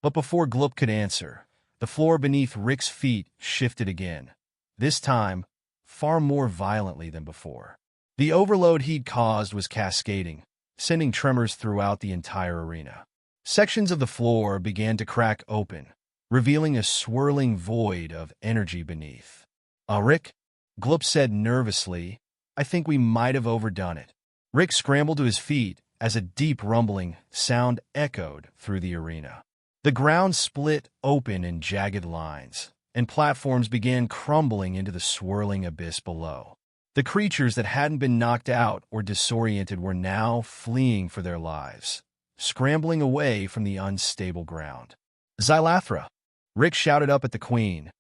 But before Gloop could answer, the floor beneath Rick's feet shifted again, this time far more violently than before. The overload he'd caused was cascading, sending tremors throughout the entire arena. Sections of the floor began to crack open, revealing a swirling void of energy beneath. Rick, Gloop said nervously, I think we might have overdone it. Rick scrambled to his feet as a deep rumbling sound echoed through the arena. The ground split open in jagged lines, and platforms began crumbling into the swirling abyss below. The creatures that hadn't been knocked out or disoriented were now fleeing for their lives, scrambling away from the unstable ground. Xylathra! Rick shouted up at the queen,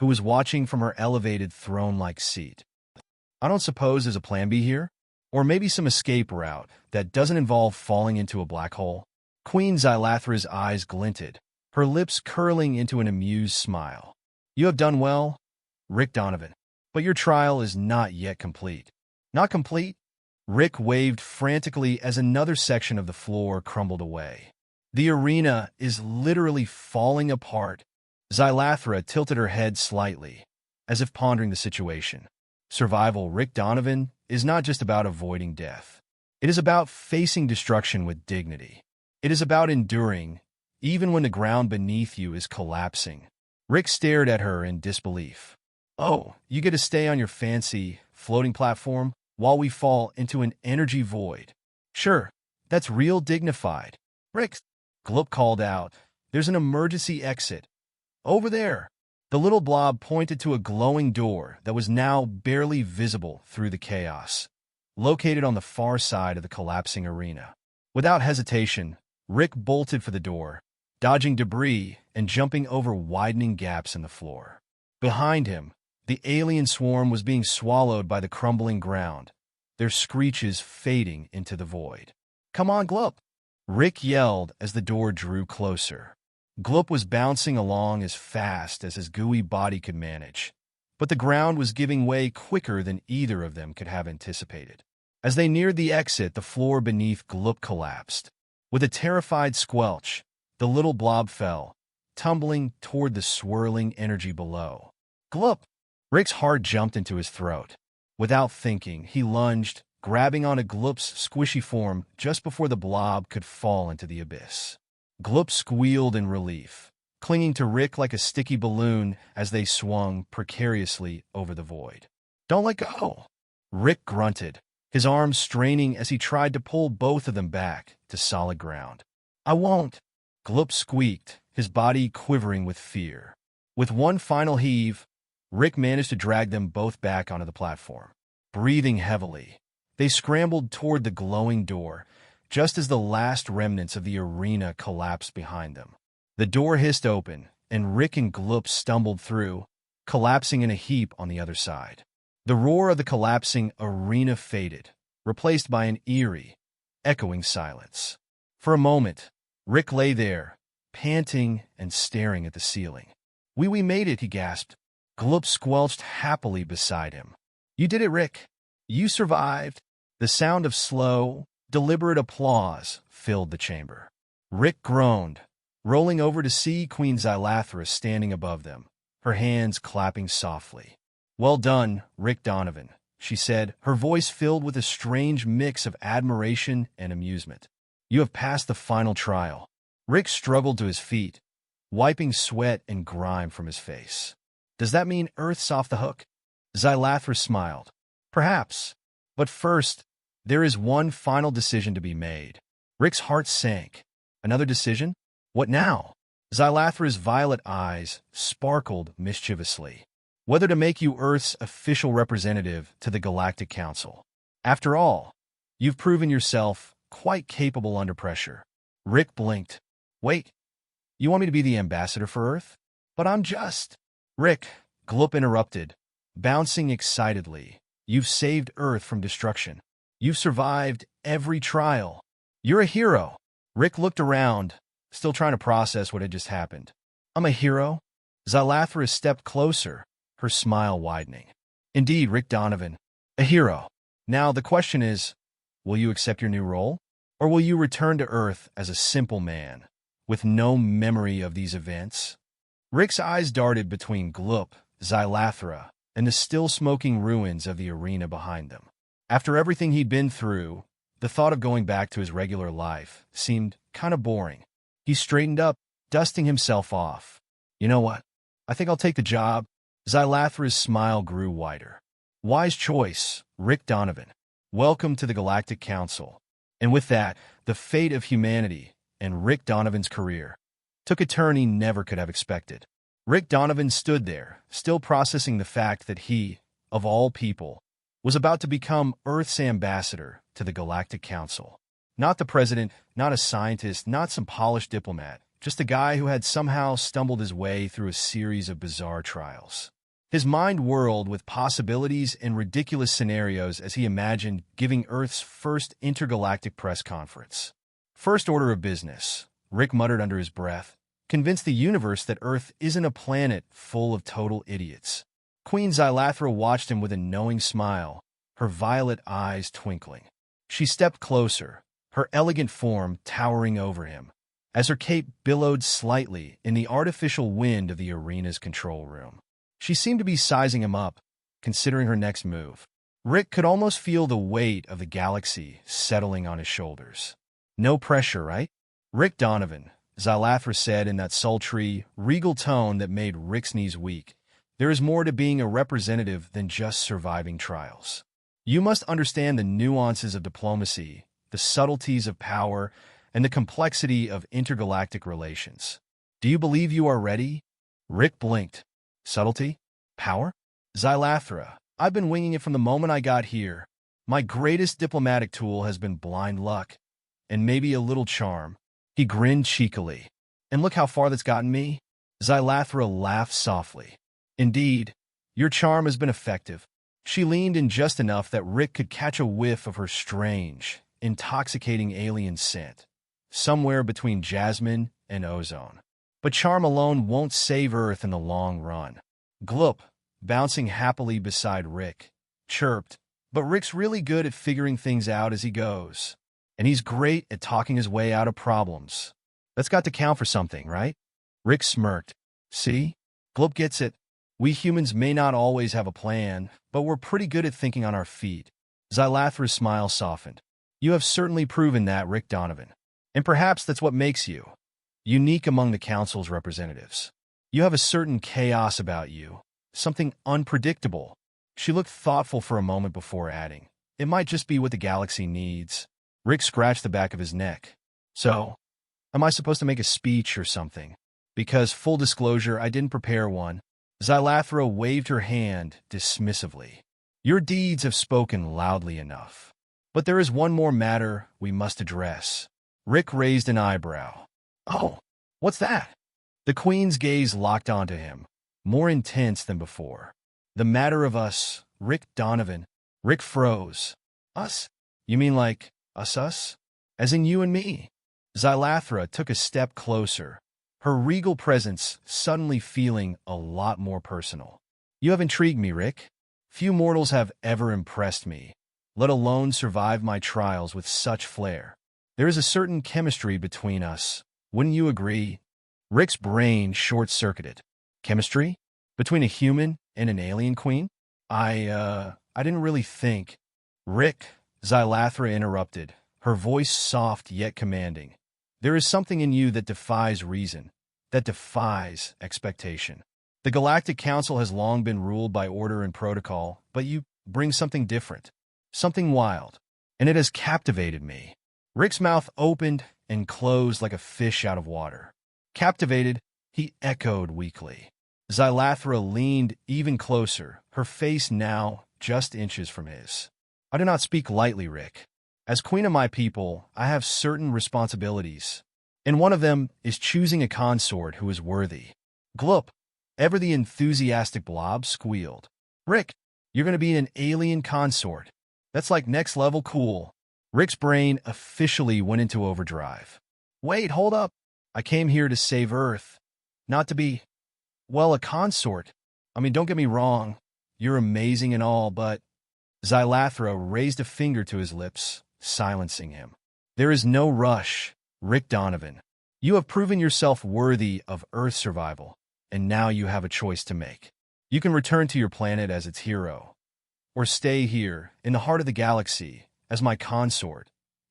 who was watching from her elevated throne-like seat. I don't suppose there's a plan B here? Or maybe some escape route that doesn't involve falling into a black hole? Queen Xylathra's eyes glinted, her lips curling into an amused smile. You have done well, Rick Donovan, but your trial is not yet complete. Not complete? Rick waved frantically as another section of the floor crumbled away. The arena is literally falling apart. Xylathra tilted her head slightly, as if pondering the situation. Survival, Rick Donovan, is not just about avoiding death. It is about facing destruction with dignity. It is about enduring, even when the ground beneath you is collapsing. Rick stared at her in disbelief. Oh, you get to stay on your fancy, floating platform while we fall into an energy void. Sure, that's real dignified. Rick, Gloop called out, there's an emergency exit. Over there. The little blob pointed to a glowing door that was now barely visible through the chaos, located on the far side of the collapsing arena. Without hesitation, Rick bolted for the door, dodging debris and jumping over widening gaps in the floor. Behind him, The alien swarm was being swallowed by the crumbling ground, their screeches fading into the void. "Come on, Gloop!" Rick yelled as the door drew closer. Gloop was bouncing along as fast as his gooey body could manage, but the ground was giving way quicker than either of them could have anticipated. As they neared the exit, the floor beneath Gloop collapsed. With a terrified squelch, the little blob fell, tumbling toward the swirling energy below. "Gloop!" Rick's heart jumped into his throat. Without thinking, he lunged, grabbing onto Gloop's squishy form just before the blob could fall into the abyss. Gloop squealed in relief, clinging to Rick like a sticky balloon as they swung precariously over the void. "Don't let go!" Rick grunted, his arms straining as he tried to pull both of them back to solid ground. "I won't!" Gloop squeaked, his body quivering with fear. With one final heave, Rick managed to drag them both back onto the platform. Breathing heavily, they scrambled toward the glowing door, just as the last remnants of the arena collapsed behind them. The door hissed open, and Rick and Gloop stumbled through, collapsing in a heap on the other side. The roar of the collapsing arena faded, replaced by an eerie, echoing silence. For a moment, Rick lay there, panting and staring at the ceiling. We made it," he gasped. Gloop squelched happily beside him. "You did it, Rick. You survived." The sound of slow, deliberate applause filled the chamber. Rick groaned, rolling over to see Queen Xylathra standing above them, her hands clapping softly. "Well done, Rick Donovan," she said, her voice filled with a strange mix of admiration and amusement. "You have passed the final trial." Rick struggled to his feet, wiping sweat and grime from his face. "Does that mean Earth's off the hook?" Xylathra smiled. "Perhaps. But first, there is one final decision to be made." Rick's heart sank. "Another decision? What now?" Xylathra's violet eyes sparkled mischievously. "Whether to make you Earth's official representative to the Galactic Council. After all, you've proven yourself quite capable under pressure." Rick blinked. "Wait, you want me to be the ambassador for Earth? But I'm just—" "Rick," Gloop interrupted, bouncing excitedly, "you've saved Earth from destruction. You've survived every trial. You're a hero." Rick looked around, still trying to process what had just happened. "I'm a hero?" Xylathra stepped closer, her smile widening. "Indeed, Rick Donovan, a hero. Now the question is, will you accept your new role? Or will you return to Earth as a simple man, with no memory of these events?" Rick's eyes darted between Gloop, Xylathra, and the still-smoking ruins of the arena behind them. After everything he'd been through, the thought of going back to his regular life seemed kind of boring. He straightened up, dusting himself off. "You know what? I think I'll take the job." Xylathra's smile grew wider. "Wise choice, Rick Donovan. Welcome to the Galactic Council." And with that, the fate of humanity and Rick Donovan's career took a turn he never could have expected. Rick Donovan stood there, still processing the fact that he, of all people, was about to become Earth's ambassador to the Galactic Council. Not the president, not a scientist, not some polished diplomat, just a guy who had somehow stumbled his way through a series of bizarre trials. His mind whirled with possibilities and ridiculous scenarios as he imagined giving Earth's first intergalactic press conference. "First order of business," Rick muttered under his breath, convinced the universe that Earth isn't a planet full of total idiots. Queen Xylathra watched him with a knowing smile, her violet eyes twinkling. She stepped closer, her elegant form towering over him, as her cape billowed slightly in the artificial wind of the arena's control room. She seemed to be sizing him up, considering her next move. Rick could almost feel the weight of the galaxy settling on his shoulders. "No pressure, right?" "Rick Donovan," Xylathra said in that sultry, regal tone that made Rick's knees weak. "There is more to being a representative than just surviving trials. You must understand the nuances of diplomacy, the subtleties of power, and the complexity of intergalactic relations. Do you believe you are ready?" Rick blinked. "Subtlety? Power?" "Xylathra, I've been winging it from the moment I got here. My greatest diplomatic tool has been blind luck, and maybe a little charm." He grinned cheekily. "And look how far that's gotten me." Xylathra laughed softly. "Indeed, Your charm has been effective. She leaned in just enough that Rick could catch a whiff of her strange, intoxicating alien scent, somewhere between jasmine and ozone. But charm alone won't save Earth in the long run. Gloop, bouncing happily beside Rick, chirped, but Rick's really good at figuring things out as he goes. And he's great at talking his way out of problems. That's got to count for something, right? Rick smirked. See? Gloop gets it. We humans may not always have a plan, but we're pretty good at thinking on our feet. Xylathra's smile softened. You have certainly proven that, Rick Donovan. And perhaps that's what makes you unique among the Council's representatives. You have a certain chaos about you, something unpredictable. She looked thoughtful for a moment before adding, it might just be what the galaxy needs. Rick scratched the back of his neck. So, am I supposed to make a speech or something? Because, full disclosure, I didn't prepare one. Xylathra waved her hand dismissively. Your deeds have spoken loudly enough. But there is one more matter we must address. Rick raised an eyebrow. Oh, what's that? The Queen's gaze locked onto him, more intense than before. The matter of us, Rick Donovan. Rick froze. Us? You mean like us? As in you and me? Xylathra took a step closer, her regal presence suddenly feeling a lot more personal. You have intrigued me, Rick. Few mortals have ever impressed me, let alone survived my trials with such flair. There is a certain chemistry between us. Wouldn't you agree? Rick's brain short-circuited. Chemistry? Between a human and an alien queen? I didn't really think. Rick, Xylathra interrupted, her voice soft yet commanding. There is something in you that defies reason, that defies expectation. The Galactic Council has long been ruled by order and protocol, but you bring something different, something wild, and it has captivated me. Rick's mouth opened and closed like a fish out of water. Captivated, he echoed weakly. Xylathra leaned even closer, her face now just inches from his. I do not speak lightly, Rick. As queen of my people, I have certain responsibilities, and one of them is choosing a consort who is worthy. Gloop, ever the enthusiastic blob, squealed. Rick, you're going to be an alien consort. That's like next level cool. Rick's brain officially went into overdrive. Wait, hold up. I came here to save Earth, not to be, well, a consort. I mean, don't get me wrong. You're amazing and all, but... Xylathra raised a finger to his lips, silencing him. There is no rush, Rick Donovan. You have proven yourself worthy of Earth survival, and now you have a choice to make. You can return to your planet as its hero, or stay here, in the heart of the galaxy, as my consort,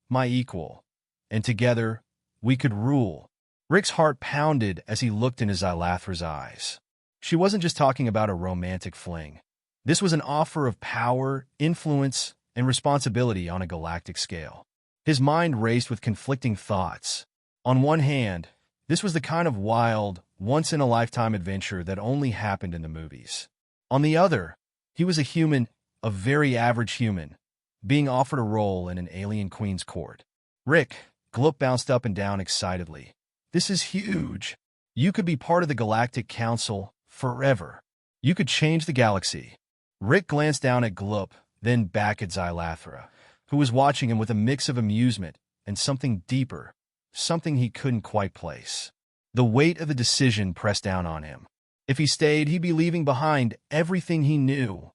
my equal, and together, we could rule. Rick's heart pounded as he looked into Xylathra's eyes. She wasn't just talking about a romantic fling. This was an offer of power, influence, and responsibility on a galactic scale. His mind raced with conflicting thoughts. On one hand, this was the kind of wild, once-in-a-lifetime adventure that only happened in the movies. On the other, he was a human, a very average human, being offered a role in an alien queen's court. Rick, Gloop bounced up and down excitedly. This is huge. You could be part of the Galactic Council forever. You could change the galaxy. Rick glanced down at Gloop, then back at Xylathra, who was watching him with a mix of amusement and something deeper, something he couldn't quite place. The weight of the decision pressed down on him. If he stayed, he'd be leaving behind everything he knew.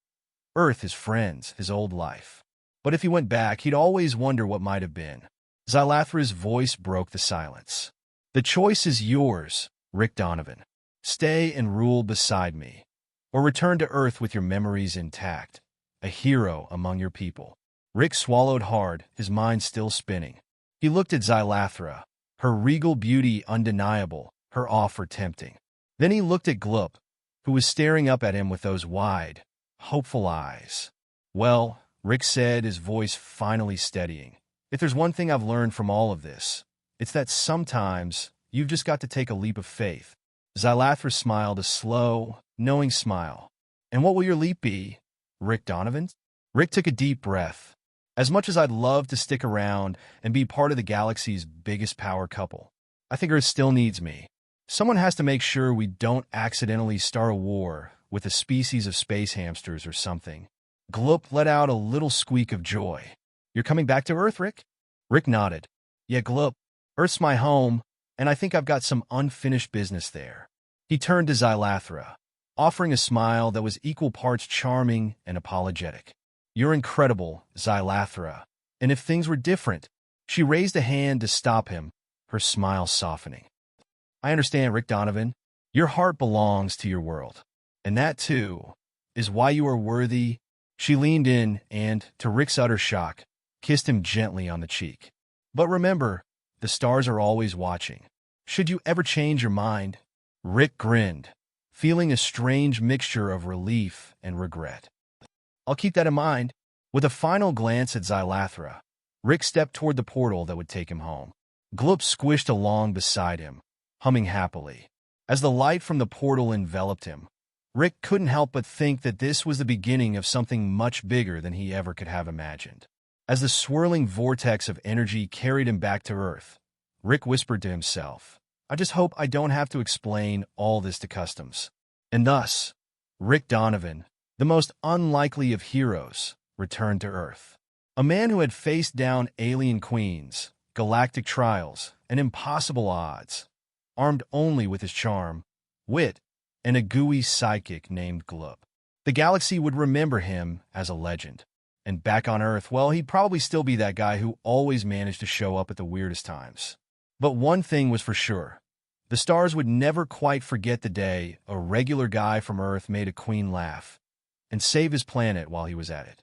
Earth, his friends, his old life. But if he went back, he'd always wonder what might have been. Xylathra's voice broke the silence. The choice is yours, Rick Donovan. Stay and rule beside me, or return to Earth with your memories intact, a hero among your people. Rick swallowed hard, his mind still spinning. He looked at Xylathra, her regal beauty undeniable, her offer tempting. Then he looked at Gloop, who was staring up at him with those wide, hopeful eyes. Well, Rick said, his voice finally steadying, if there's one thing I've learned from all of this, it's that sometimes you've just got to take a leap of faith. Xylathra smiled a slow, knowing smile. And what will your leap be, Rick Donovan? Rick took a deep breath. As much as I'd love to stick around and be part of the galaxy's biggest power couple, I think Earth still needs me. Someone has to make sure we don't accidentally start a war with a species of space hamsters or something. Gloop let out a little squeak of joy. "You're coming back to Earth, Rick?" Rick nodded. "Yeah, Gloop. Earth's my home, and I think I've got some unfinished business there." He turned to Xylathra, offering a smile that was equal parts charming and apologetic. "You're incredible, Xylathra. And if things were different—" She raised a hand to stop him, her smile softening. "I understand, Rick Donovan. Your heart belongs to your world. And that, too, is why you are worthy." She leaned in and, to Rick's utter shock, kissed him gently on the cheek. "But remember, the stars are always watching. Should you ever change your mind?" Rick grinned, feeling a strange mixture of relief and regret. "I'll keep that in mind." With a final glance at Xylathra, Rick stepped toward the portal that would take him home. Gloop squished along beside him, humming happily. As the light from the portal enveloped him, Rick couldn't help but think that this was the beginning of something much bigger than he ever could have imagined. As the swirling vortex of energy carried him back to Earth, Rick whispered to himself, "I just hope I don't have to explain all this to Customs." And thus, Rick Donovan, the most unlikely of heroes, returned to Earth. A man who had faced down alien queens, galactic trials, and impossible odds, armed only with his charm, wit, and a gooey sidekick named Gloop. The galaxy would remember him as a legend. And back on Earth, well, he'd probably still be that guy who always managed to show up at the weirdest times. But one thing was for sure. The stars would never quite forget the day a regular guy from Earth made a queen laugh and save his planet while he was at it.